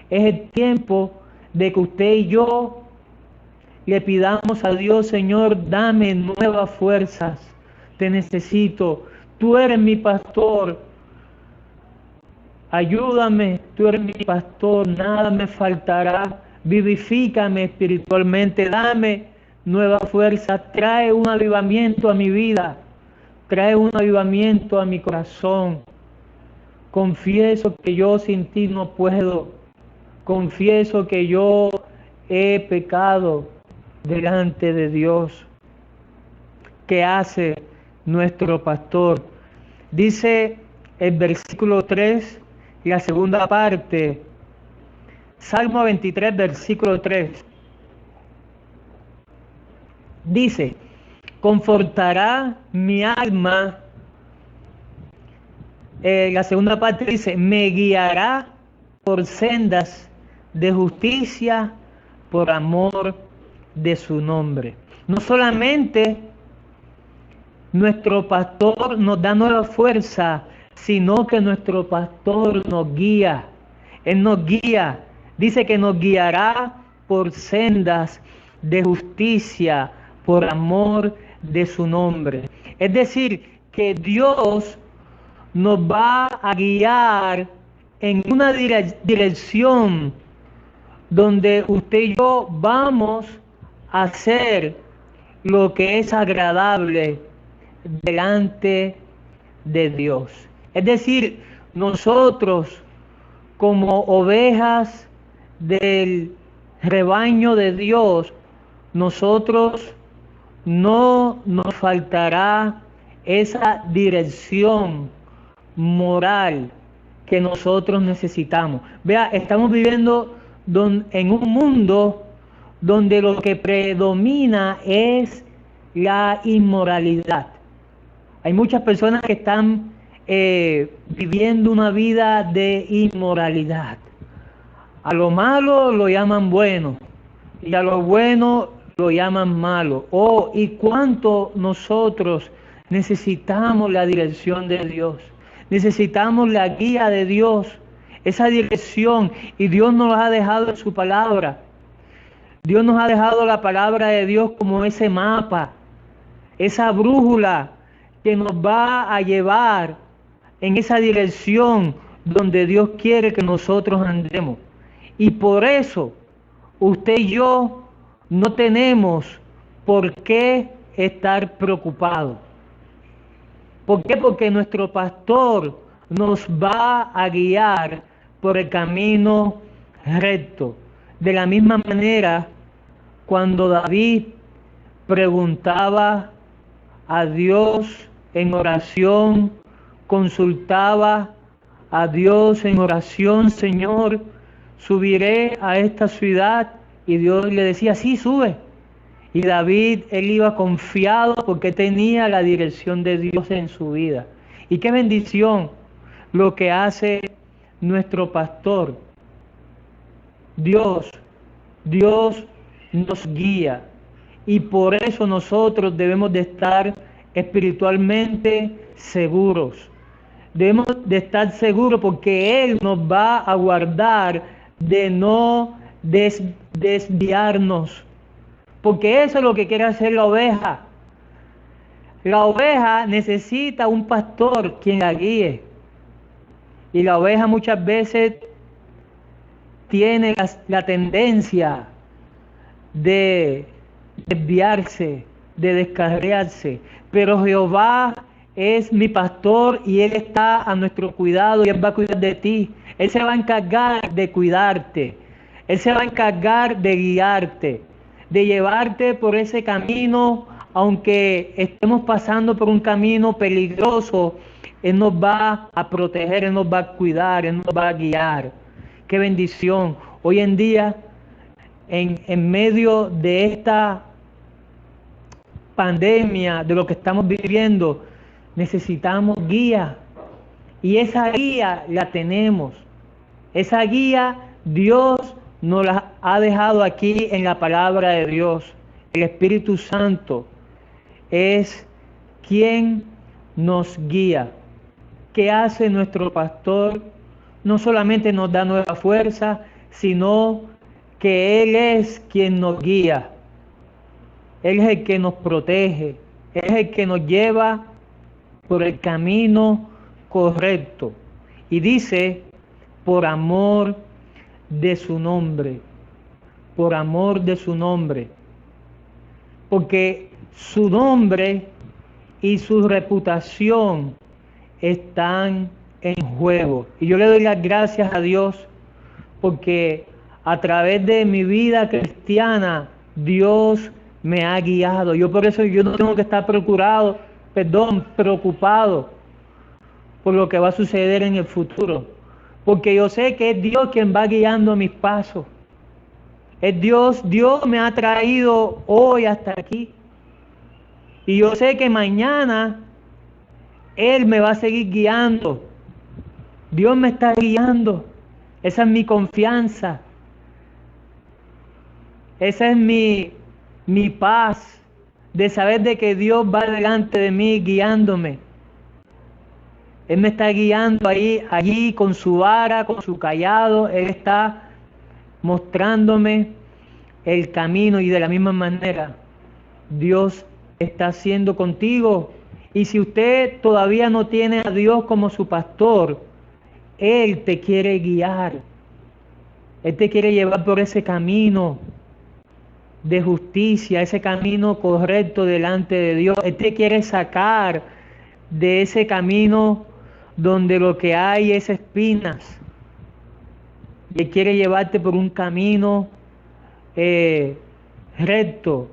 es el tiempo de que usted y yo le pidamos a Dios, Señor, dame nuevas fuerzas, te necesito, tú eres mi pastor, ayúdame, tú eres mi pastor, nada me faltará, vivifícame espiritualmente, dame nueva fuerza, trae un avivamiento a mi vida, trae un avivamiento a mi corazón. Confieso que yo sin ti no puedo, confieso que yo he pecado delante de Dios. ¿Qué hace nuestro pastor? Dice el versículo 3, la segunda parte, Salmo 23, versículo 3. Dice, confortará mi alma. La segunda parte dice, me guiará por sendas de justicia por amor de su nombre. No solamente nuestro pastor nos da nueva fuerza, sino que nuestro pastor nos guía. Él nos guía. Dice que nos guiará por sendas de justicia por amor de su nombre. Es decir, que Dios nos va a guiar en una dirección donde usted y yo vamos a hacer lo que es agradable delante de Dios. Es decir, nosotros como ovejas del rebaño de Dios, nosotros no nos faltará esa dirección moral que nosotros necesitamos. Vea, estamos viviendo en un mundo donde lo que predomina es la inmoralidad. Hay muchas personas que están viviendo una vida de inmoralidad. A lo malo lo llaman bueno y a lo bueno lo llaman malo. Oh, y cuánto nosotros necesitamos la dirección de Dios. Necesitamos la guía de Dios, esa dirección, y Dios nos ha dejado en su palabra. Dios nos ha dejado la palabra de Dios como ese mapa, esa brújula que nos va a llevar en esa dirección donde Dios quiere que nosotros andemos. Y por eso usted y yo no tenemos por qué estar preocupados. ¿Por qué? Porque nuestro pastor nos va a guiar por el camino recto. De la misma manera, cuando David preguntaba a Dios en oración, consultaba a Dios en oración: Señor, subiré a esta ciudad, y Dios le decía: sí, sube. Y David, él iba confiado porque tenía la dirección de Dios en su vida. Y qué bendición lo que hace nuestro pastor. Dios nos guía, y por eso nosotros debemos de estar espiritualmente seguros. Debemos de estar seguros porque Él nos va a guardar de no desviarnos, porque eso es lo que quiere hacer la oveja. La oveja necesita un pastor quien la guíe, y la oveja muchas veces tiene la tendencia de desviarse, de descarriarse, pero Jehová es mi pastor y Él está a nuestro cuidado y Él va a cuidar de ti. Él se va a encargar de cuidarte, Él se va a encargar de guiarte, de llevarte por ese camino. Aunque estemos pasando por un camino peligroso, Él nos va a proteger, Él nos va a cuidar, Él nos va a guiar. ¡Qué bendición! Hoy en día, en medio de esta pandemia, de lo que estamos viviendo, necesitamos guía. Y esa guía la tenemos. Esa guía Dios nos la ha dejado aquí en la palabra de Dios. El Espíritu Santo es quien nos guía. ¿Qué hace nuestro pastor? No solamente nos da nueva fuerza, sino que Él es quien nos guía. Él es el que nos protege. Él es el que nos lleva por el camino correcto. Y dice: por amor de su nombre. Por amor de su nombre. Porque su nombre y su reputación están en juego. Y yo le doy las gracias a Dios porque a través de mi vida cristiana Dios me ha guiado. Por eso yo no tengo que estar preocupado por lo que va a suceder en el futuro, porque yo sé que es Dios quien va guiando mis pasos. Es Dios me ha traído hoy hasta aquí, y yo sé que mañana Él me va a seguir guiando. Dios me está guiando. Esa es mi confianza. Esa es mi paz, de saber de que Dios va delante de mí guiándome. Él me está guiando allí con su vara, con su cayado. Él está mostrándome el camino, y de la misma manera Dios está haciendo contigo. Y si usted todavía no tiene a Dios como su pastor, Él te quiere guiar. Él te quiere llevar por ese camino de justicia, ese camino correcto delante de Dios. Él te quiere sacar de ese camino donde lo que hay es espinas. Y Él quiere llevarte por un camino recto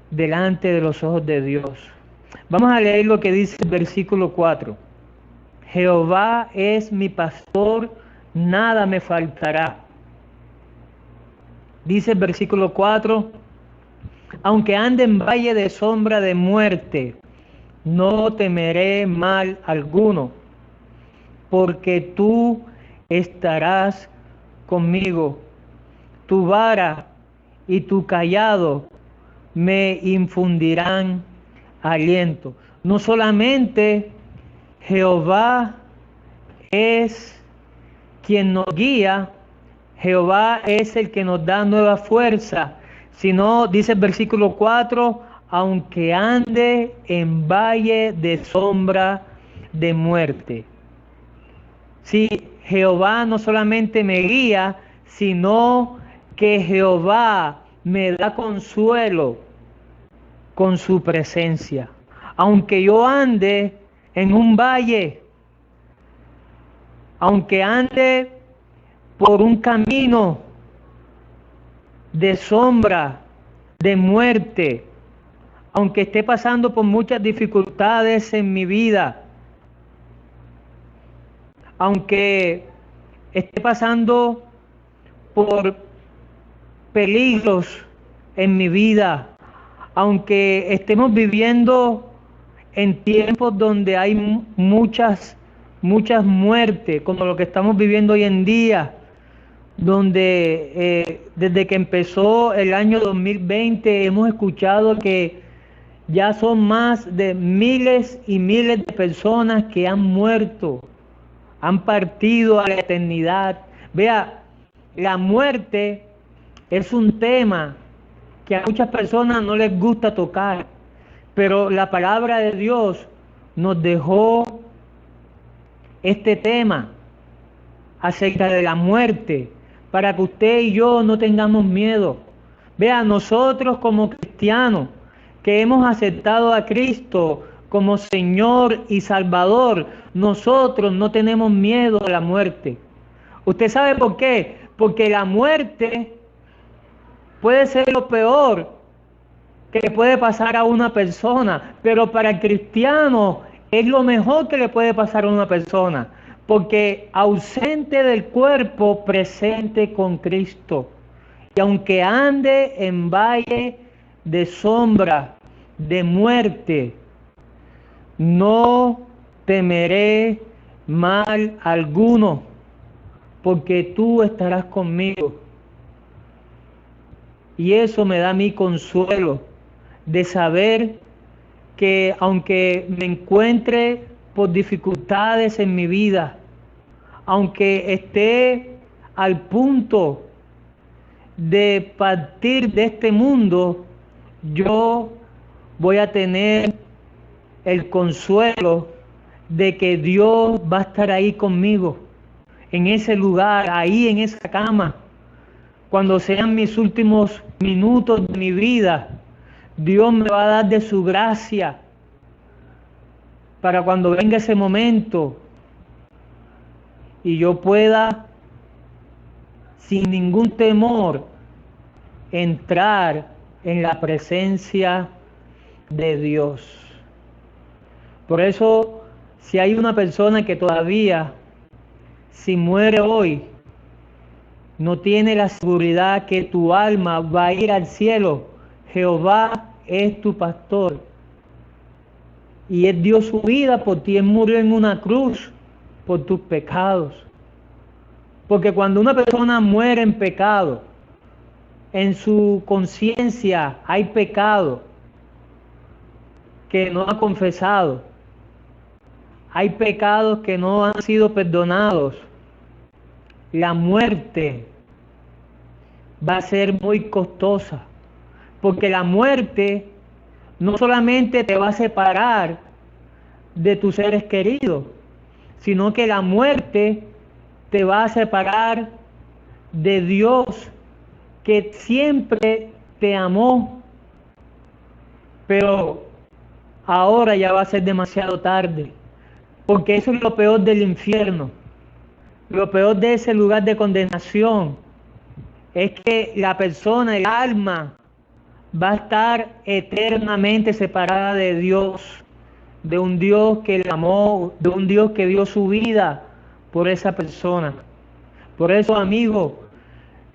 delante de los ojos de Dios. Vamos a leer lo que dice el versículo 4. Jehová es mi pastor, nada me faltará. Dice el versículo 4: aunque ande en valle de sombra de muerte, no temeré mal alguno, porque tú estarás conmigo. Tu vara y tu cayado me infundirán aliento. No solamente Jehová es quien nos guía, Jehová es el que nos da nueva fuerza, sino, dice el versículo 4, aunque ande en valle de sombra de muerte. Sí, Jehová no solamente me guía, sino que Jehová me da consuelo con su presencia. Aunque yo ande en un valle, aunque ande por un camino de sombra, de muerte, aunque esté pasando por muchas dificultades en mi vida, aunque esté pasando por peligros en mi vida, aunque estemos viviendo en tiempos donde hay muchas muertes, como lo que estamos viviendo hoy en día, donde desde que empezó el año 2020 hemos escuchado que ya son más de miles y miles de personas que han muerto, han partido a la eternidad. Vea, la muerte es un tema que a muchas personas no les gusta tocar, pero la palabra de Dios nos dejó este tema acerca de la muerte, para que usted y yo no tengamos miedo. Vea, nosotros como cristianos que hemos aceptado a Cristo como Señor y Salvador, nosotros no tenemos miedo a la muerte. ¿Usted sabe por qué? Porque la muerte puede ser lo peor que le puede pasar a una persona, pero para el cristiano es lo mejor que le puede pasar a una persona, porque ausente del cuerpo, presente con Cristo. Y aunque ande en valle de sombra, de muerte, no temeré mal alguno, porque tú estarás conmigo. Y eso me da mi consuelo de saber que aunque me encuentre por dificultades en mi vida, aunque esté al punto de partir de este mundo, yo voy a tener el consuelo de que Dios va a estar ahí conmigo, en ese lugar, ahí en esa cama. Cuando sean mis últimos minutos de mi vida, Dios me va a dar de su gracia para cuando venga ese momento y yo pueda, sin ningún temor, entrar en la presencia de Dios. Por eso, si hay una persona que todavía, si muere hoy, no tiene la seguridad que tu alma va a ir al cielo, Jehová es tu pastor y Él dio su vida por ti, Él murió en una cruz por tus pecados. Porque cuando una persona muere en pecado, en su conciencia hay pecado que no ha confesado, hay pecados que no han sido perdonados, la muerte va a ser muy costosa, porque la muerte no solamente te va a separar de tus seres queridos, sino que la muerte te va a separar de Dios, que siempre te amó, pero ahora ya va a ser demasiado tarde, porque eso es lo peor del infierno. Lo peor de ese lugar de condenación es que la persona, el alma, va a estar eternamente separada de Dios, de un Dios que la amó, de un Dios que dio su vida por esa persona. Por eso, amigo,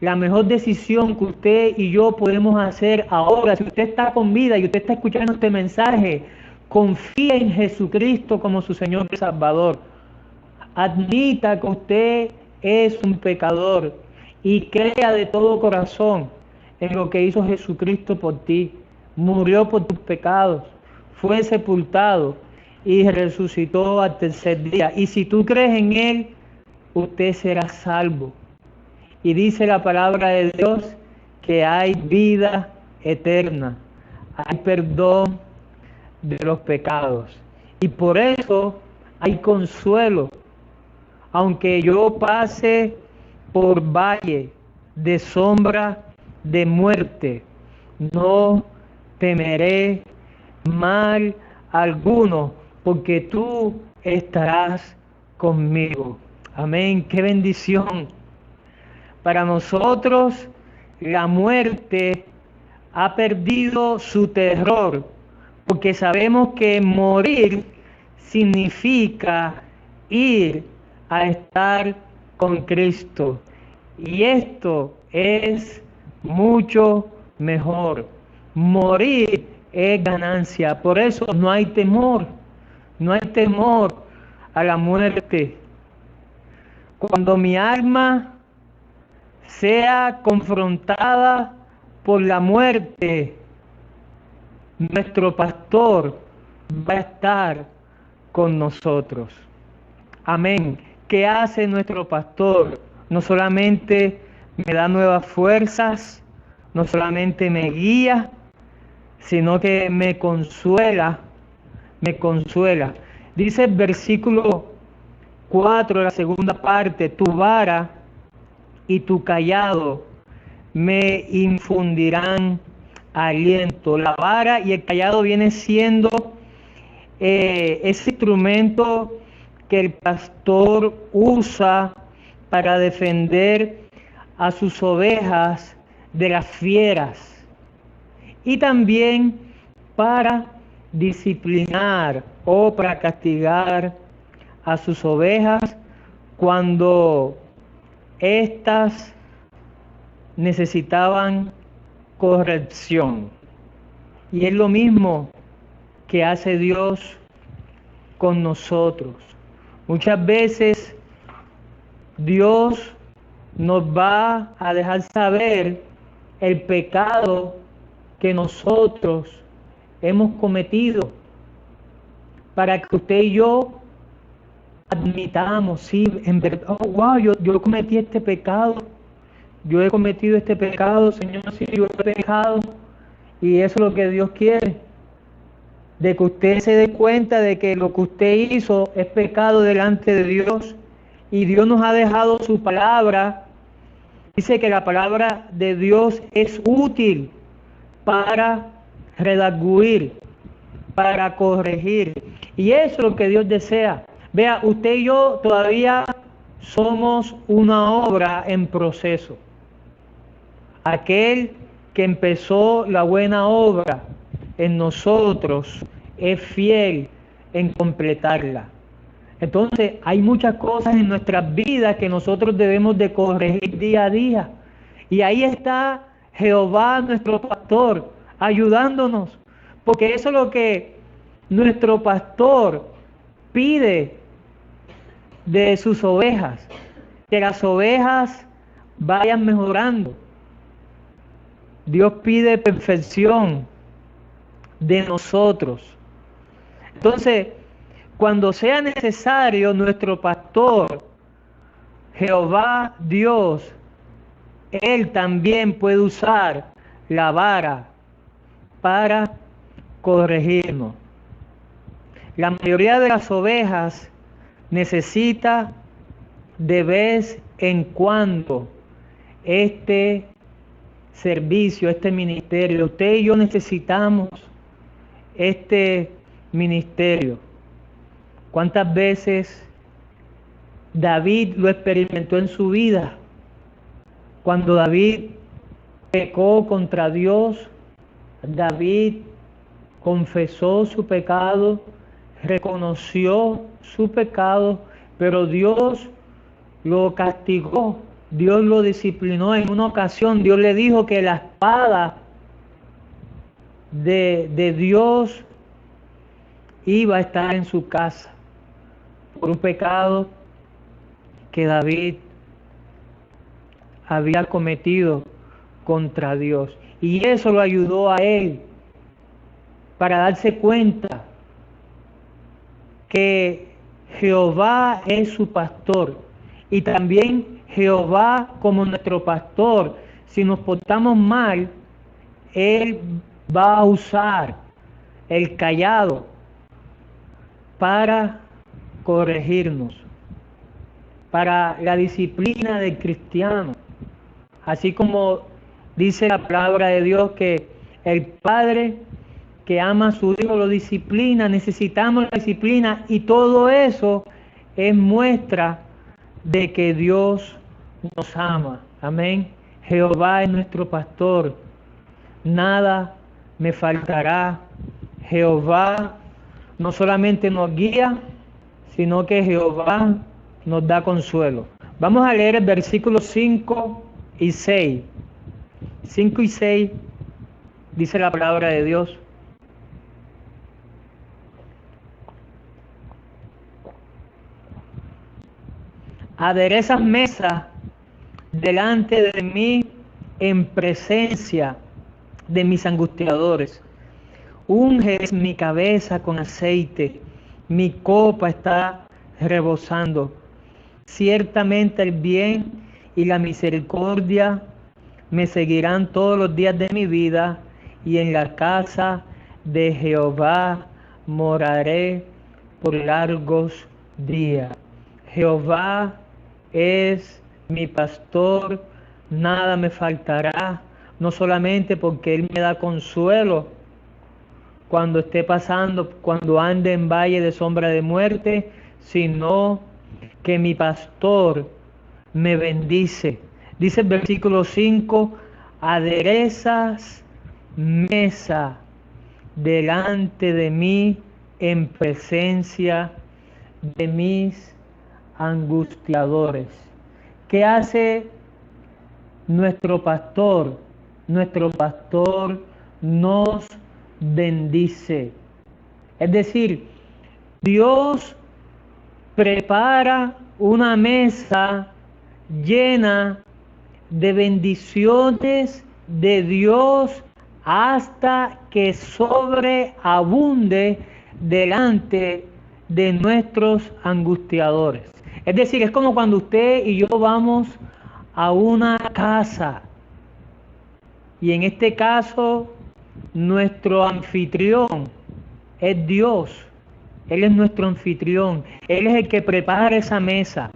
la mejor decisión que usted y yo podemos hacer ahora, si usted está con vida y usted está escuchando este mensaje, confíe en Jesucristo como su Señor y Salvador. Admita que usted es un pecador y crea de todo corazón en lo que hizo Jesucristo por ti. Murió por tus pecados, fue sepultado y resucitó al tercer día. Y si tú crees en Él, usted será salvo. Y dice la palabra de Dios que hay vida eterna, hay perdón de los pecados. Y por eso hay consuelo. Aunque yo pase por valle de sombra de muerte, no temeré mal alguno, porque tú estarás conmigo. Amén. Qué bendición Para nosotros, la muerte ha perdido su terror, porque sabemos que morir significa ir a estar con Cristo. Y esto es mucho mejor. Morir es ganancia. Por eso no hay temor a la muerte. Cuando mi alma sea confrontada por la muerte, nuestro pastor va a estar con nosotros. Amén. ¿Qué hace nuestro pastor? No solamente me da nuevas fuerzas, no solamente me guía, sino que me consuela. Dice el versículo 4, la segunda parte: tu vara y tu cayado me infundirán aliento. La vara y el cayado viene siendo ese instrumento que el pastor usa para defender a sus ovejas de las fieras y también para disciplinar o para castigar a sus ovejas cuando éstas necesitaban corrección. Y es lo mismo que hace Dios con nosotros. Muchas veces Dios nos va a dejar saber el pecado que nosotros hemos cometido para que usted y yo admitamos, sí, en verdad, oh, wow, yo cometí este pecado, yo he cometido este pecado, Señor, sí, yo he pecado. Y eso es lo que Dios quiere, de que usted se dé cuenta de que lo que usted hizo es pecado delante de Dios. Y Dios nos ha dejado su palabra. Dice que la palabra de Dios es útil para redarguir, para corregir. Y eso es lo que Dios desea. Vea, usted y yo todavía somos una obra en proceso. Aquel que empezó la buena obra en nosotros es fiel en completarla. Entonces hay muchas cosas en nuestras vidas que nosotros debemos de corregir día a día. Y ahí está Jehová, nuestro pastor, ayudándonos. Porque eso es lo que nuestro pastor pide de sus ovejas. Que las ovejas vayan mejorando. Dios pide perfección de nosotros. Entonces, cuando sea necesario, nuestro pastor, Jehová Dios, Él también puede usar la vara para corregirnos. La mayoría de las ovejas necesita de vez en cuando este servicio, este ministerio. Usted y yo necesitamos este ministerio. ¿Cuántas veces David lo experimentó en su vida? Cuando David pecó contra Dios, David confesó su pecado, reconoció su pecado, pero Dios lo castigó, Dios lo disciplinó. En una ocasión Dios le dijo que la espada de Dios iba a estar en su casa por un pecado que David había cometido contra Dios. Y eso lo ayudó a él para darse cuenta que Jehová es su pastor y también Jehová como nuestro pastor. Si nos portamos mal, Él va a usar el cayado para corregirnos, para la disciplina del cristiano. Así como dice la palabra de Dios que el Padre que ama a su Hijo lo disciplina, necesitamos la disciplina, y todo eso es muestra de que Dios nos ama. Amén. Jehová es nuestro pastor, nada me faltará. Jehová no solamente nos guía, sino que Jehová nos da consuelo. Vamos a leer el versículo 5 y 6. 5 y 6 dice la palabra de Dios. Aderezas mesa delante de mí en presencia de mis angustiadores. Unges mi cabeza con aceite, mi copa está rebosando. Ciertamente el bien y la misericordia me seguirán todos los días de mi vida, y en la casa de Jehová moraré por largos días. Jehová es mi pastor, nada me faltará, no solamente porque Él me da consuelo cuando esté pasando, cuando ande en valle de sombra de muerte, sino que mi pastor me bendice. Dice el versículo 5, aderezas mesa delante de mí en presencia de mis angustiadores. ¿Qué hace nuestro pastor? Nuestro pastor nos bendice. Es decir, Dios prepara una mesa llena de bendiciones de Dios hasta que sobreabunde delante de nuestros angustiadores. Es decir, es como cuando usted y yo vamos a una casa y en este caso nuestro anfitrión es Dios. Él es nuestro anfitrión. Él es el que prepara esa mesa,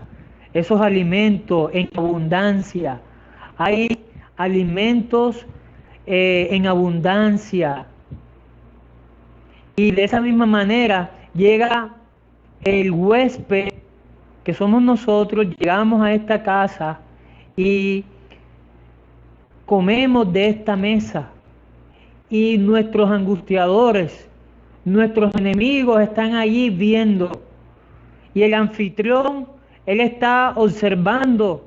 esos alimentos en abundancia. Hay alimentos en abundancia. Y de esa misma manera llega el huésped, que somos nosotros, llegamos a esta casa y comemos de esta mesa. Y nuestros angustiadores, nuestros enemigos están allí viendo. Y el anfitrión, él está observando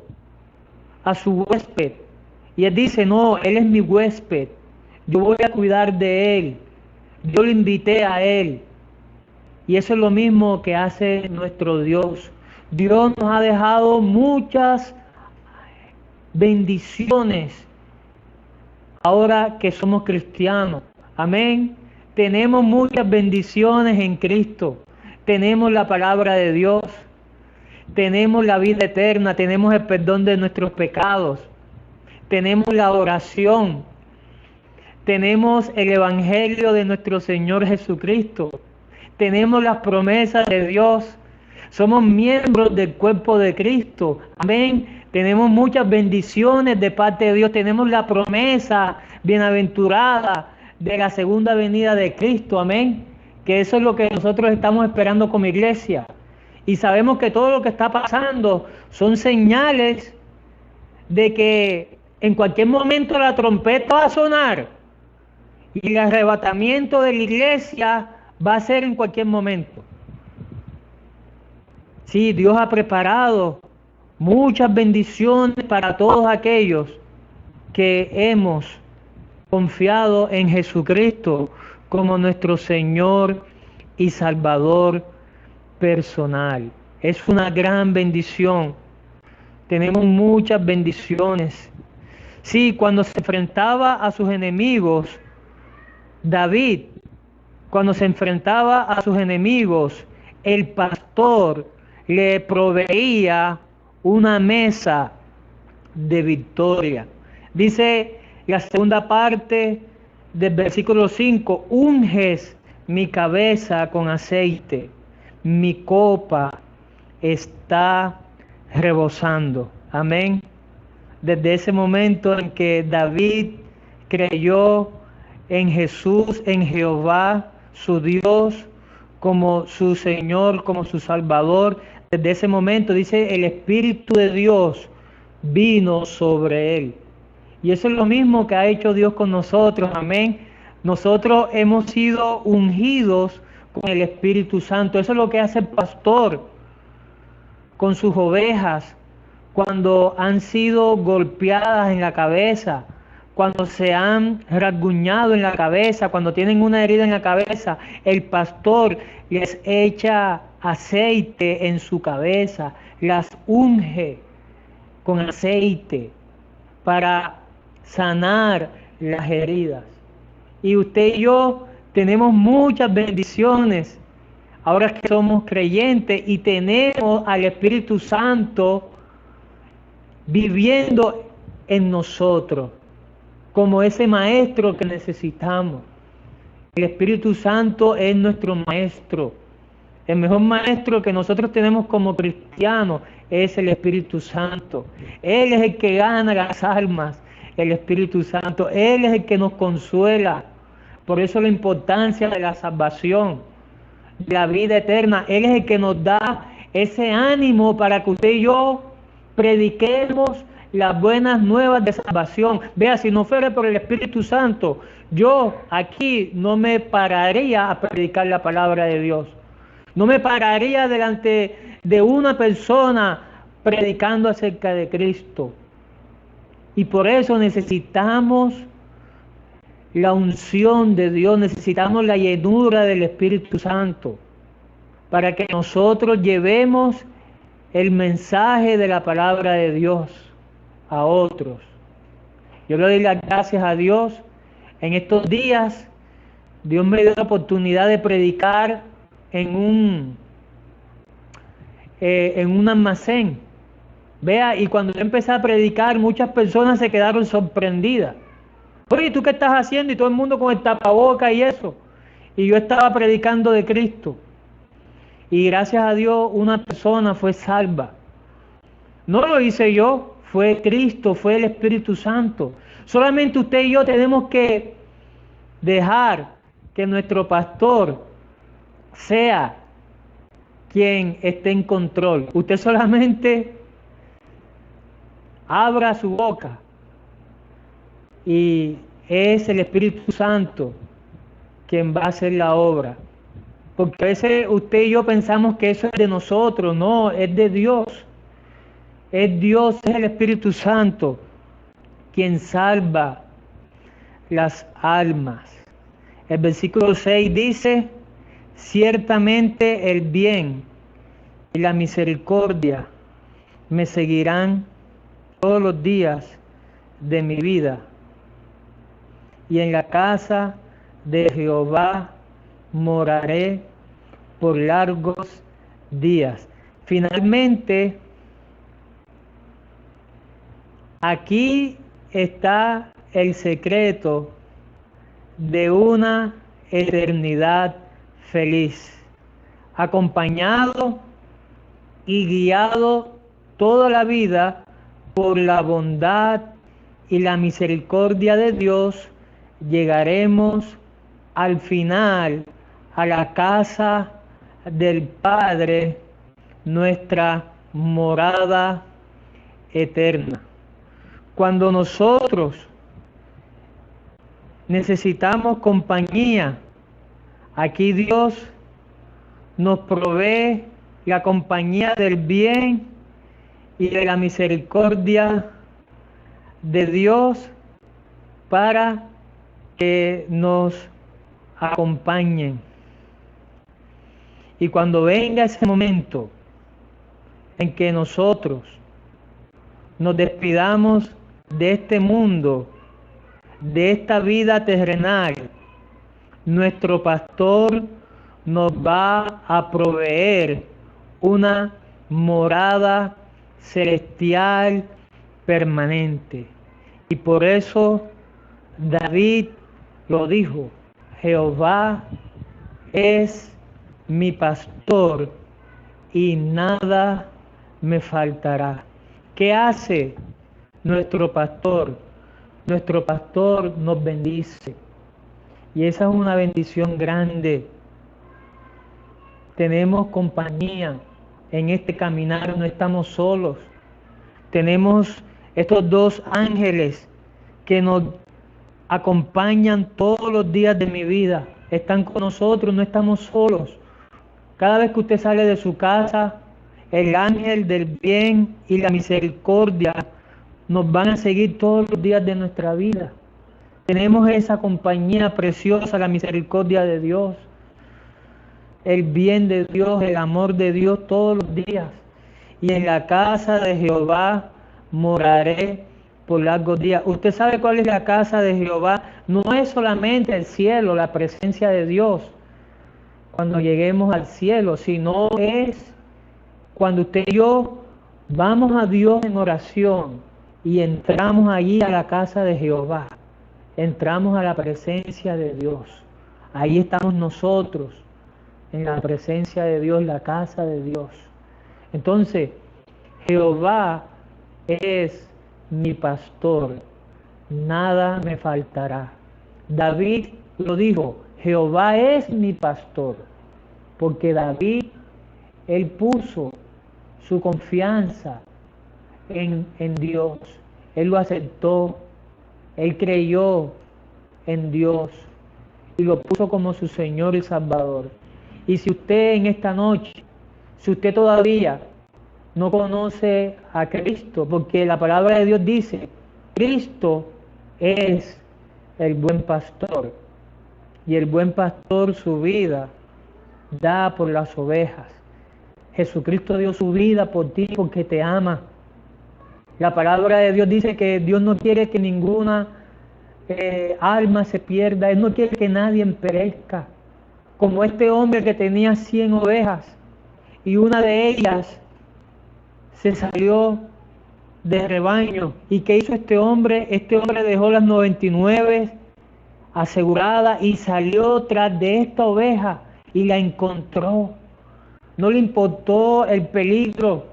a su huésped. Y él dice, no, él es mi huésped. Yo voy a cuidar de él. Yo lo invité a él. Y eso es lo mismo que hace nuestro Dios. Dios nos ha dejado muchas bendiciones ahora que somos cristianos. Amén. Tenemos muchas bendiciones en Cristo. Tenemos la palabra de Dios. Tenemos la vida eterna. Tenemos el perdón de nuestros pecados. Tenemos la oración. Tenemos el evangelio de nuestro Señor Jesucristo. Tenemos las promesas de Dios. Somos miembros del cuerpo de Cristo. Amén. Tenemos muchas bendiciones de parte de Dios. Tenemos la promesa bienaventurada de la segunda venida de Cristo. Amén. Que eso es lo que nosotros estamos esperando como iglesia. Y sabemos que todo lo que está pasando son señales de que en cualquier momento la trompeta va a sonar. Y el arrebatamiento de la iglesia va a ser en cualquier momento. Sí, Dios ha preparado muchas bendiciones para todos aquellos que hemos confiado en Jesucristo como nuestro Señor y Salvador personal. Es una gran bendición. Tenemos muchas bendiciones. Sí, cuando se enfrentaba a sus enemigos, David, cuando se enfrentaba a sus enemigos, el pastor le proveía una mesa de victoria. Dice la segunda parte del versículo 5, unges mi cabeza con aceite, mi copa está rebosando. Amén. Desde ese momento en que David creyó en Jesús, en Jehová, su Dios, como su Señor, como su Salvador, desde ese momento, dice, el Espíritu de Dios vino sobre él. Y eso es lo mismo que ha hecho Dios con nosotros, amén. Nosotros hemos sido ungidos con el Espíritu Santo. Eso es lo que hace el pastor con sus ovejas cuando han sido golpeadas en la cabeza, cuando se han rasguñado en la cabeza, cuando tienen una herida en la cabeza. El pastor les echa aceite en su cabeza, las unge con aceite para sanar las heridas. Y usted y yo tenemos muchas bendiciones ahora que somos creyentes y tenemos al Espíritu Santo viviendo en nosotros como ese maestro que necesitamos. El Espíritu Santo es nuestro maestro. El mejor maestro que nosotros tenemos como cristianos es el Espíritu Santo. Él es el que gana las almas, el Espíritu Santo. Él es el que nos consuela. Por eso la importancia de la salvación, de la vida eterna. Él es el que nos da ese ánimo para que usted y yo prediquemos las buenas nuevas de salvación. Vea, si no fuera por el Espíritu Santo, yo aquí no me pararía a predicar la palabra de Dios. No me pararía delante de una persona predicando acerca de Cristo. Y por eso necesitamos la unción de Dios, necesitamos la llenura del Espíritu Santo para que nosotros llevemos el mensaje de la palabra de Dios a otros. Yo le doy las gracias a Dios. En estos días, Dios me dio la oportunidad de predicar en un almacén. Vea, y cuando yo empecé a predicar, muchas personas se quedaron sorprendidas. Oye, ¿tú qué estás haciendo? Y todo el mundo con el tapaboca y eso. Y yo estaba predicando de Cristo. Y gracias a Dios una persona fue salva. No lo hice yo, fue Cristo, fue el Espíritu Santo. Solamente usted y yo tenemos que dejar que nuestro pastor sea quien esté en control. Usted solamente abra su boca y es el Espíritu Santo quien va a hacer la obra. Porque a veces usted y yo pensamos que eso es de nosotros. No, es de Dios. Es Dios, es el Espíritu Santo quien salva las almas. El versículo 6 dice: ciertamente el bien y la misericordia me seguirán todos los días de mi vida, y en la casa de Jehová moraré por largos días. Finalmente, aquí está el secreto de una eternidad feliz, acompañado y guiado toda la vida por la bondad y la misericordia de Dios. Llegaremos al final a la casa del Padre, nuestra morada eterna. Cuando nosotros necesitamos compañía, aquí Dios nos provee la compañía del bien y de la misericordia de Dios para que nos acompañen. Y cuando venga ese momento en que nosotros nos despidamos de este mundo, de esta vida terrenal, nuestro pastor nos va a proveer una morada celestial permanente. Y por eso David lo dijo: Jehová es mi pastor y nada me faltará. ¿Qué hace nuestro pastor? Nuestro pastor nos bendice. Y esa es una bendición grande. Tenemos compañía en este caminar, no estamos solos. Tenemos estos dos ángeles que nos acompañan todos los días de mi vida, están con nosotros, no estamos solos. Cada vez que usted sale de su casa, el ángel del bien y la misericordia nos van a seguir todos los días de nuestra vida. Tenemos esa compañía preciosa, la misericordia de Dios, el bien de Dios, el amor de Dios todos los días. Y en la casa de Jehová moraré por largos días. Usted sabe cuál es la casa de Jehová. No es solamente el cielo, la presencia de Dios cuando lleguemos al cielo, sino es cuando usted y yo vamos a Dios en oración y entramos allí a la casa de Jehová. Entramos a la presencia de Dios. Ahí estamos nosotros, en la presencia de Dios, la casa de Dios. Entonces, Jehová es mi pastor, nada me faltará. David lo dijo, Jehová es mi pastor, porque David, él puso su confianza en Dios. Él lo aceptó, él creyó en Dios y lo puso como su Señor y Salvador. Y si usted en esta noche, si usted todavía no conoce a Cristo, porque la palabra de Dios dice, Cristo es el buen pastor, y el buen pastor su vida da por las ovejas. Jesucristo dio su vida por ti porque te ama. La palabra de Dios dice que Dios no quiere que ninguna alma se pierda. Él no quiere que nadie perezca. Como este hombre que tenía 100 ovejas y una de ellas se salió del rebaño. ¿Y qué hizo este hombre? Este hombre dejó las 99 aseguradas y salió tras de esta oveja y la encontró. No le importó el peligro,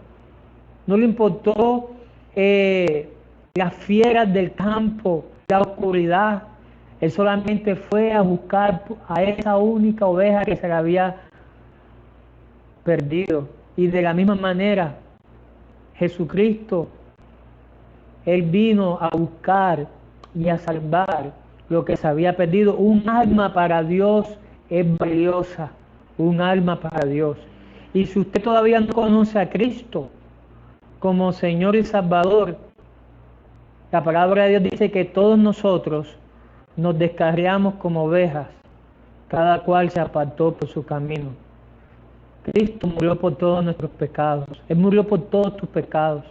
no le importó las fieras del campo, la oscuridad. Él solamente fue a buscar a esa única oveja que se la había perdido. Y de la misma manera, Jesucristo, Él vino a buscar y a salvar lo que se había perdido. Un alma para Dios es valiosa, un alma para Dios. Y si usted todavía no conoce a Cristo como Señor y Salvador, la palabra de Dios dice que todos nosotros nos descarriamos como ovejas, cada cual se apartó por su camino. Cristo murió por todos nuestros pecados, Él murió por todos tus pecados.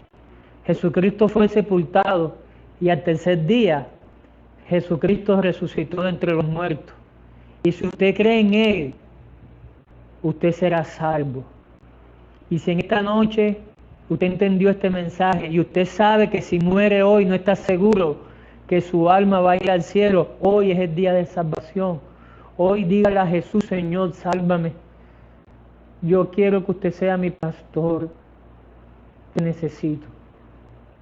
Jesucristo fue sepultado y al tercer día Jesucristo resucitó de entre los muertos. Y si usted cree en Él, usted será salvo. Y si en esta noche usted entendió este mensaje y usted sabe que si muere hoy no está seguro que su alma va a ir al cielo, hoy es el día de salvación. Hoy dígale a Jesús, Señor, sálvame. Yo quiero que usted sea mi pastor, te necesito.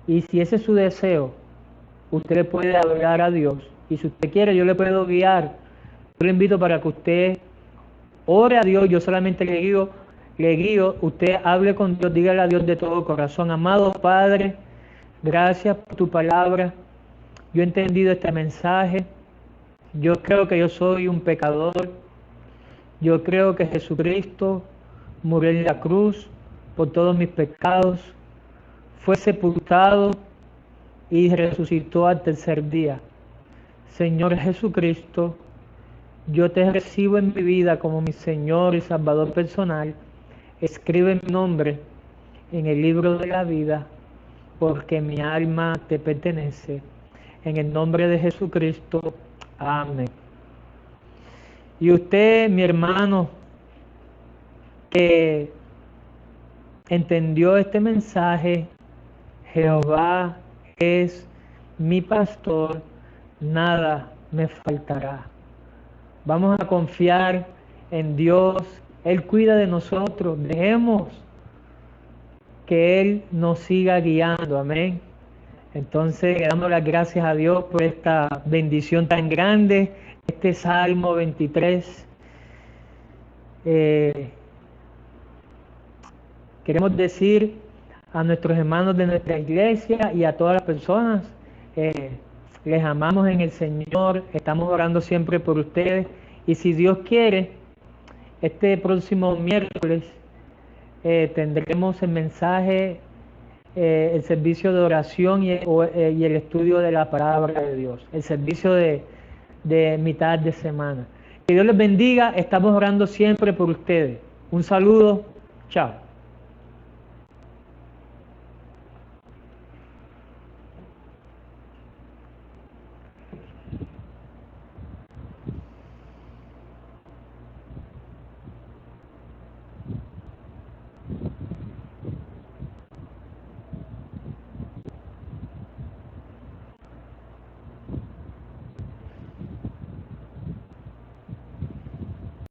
Y si ese es su deseo, usted le puede hablar a Dios. Y si usted quiere, yo le puedo guiar. Yo le invito para que usted ore a Dios. Yo solamente le guío. Usted hable con Dios, dígale a Dios de todo corazón. Amado Padre, gracias por tu palabra. Yo he entendido este mensaje. Yo creo que yo soy un pecador. Yo creo que Jesucristo murió en la cruz por todos mis pecados. Fue sepultado y resucitó al tercer día. Señor Jesucristo, yo te recibo en mi vida como mi Señor y Salvador personal. Escribe mi nombre en el libro de la vida, porque mi alma te pertenece. En el nombre de Jesucristo. Amén. Y usted, mi hermano, que entendió este mensaje, Jehová es mi pastor, nada me faltará. Vamos a confiar en Dios, Él cuida de nosotros, dejemos que Él nos siga guiando, amén. Entonces, le damos las gracias a Dios por esta bendición tan grande, este Salmo 23. Queremos decir a nuestros hermanos de nuestra iglesia y a todas las personas. Les amamos en el Señor, estamos orando siempre por ustedes y si Dios quiere, este próximo miércoles tendremos el mensaje, el servicio de oración y el estudio de la palabra de Dios, el servicio de mitad de semana. Que Dios les bendiga, estamos orando siempre por ustedes. Un saludo, chao.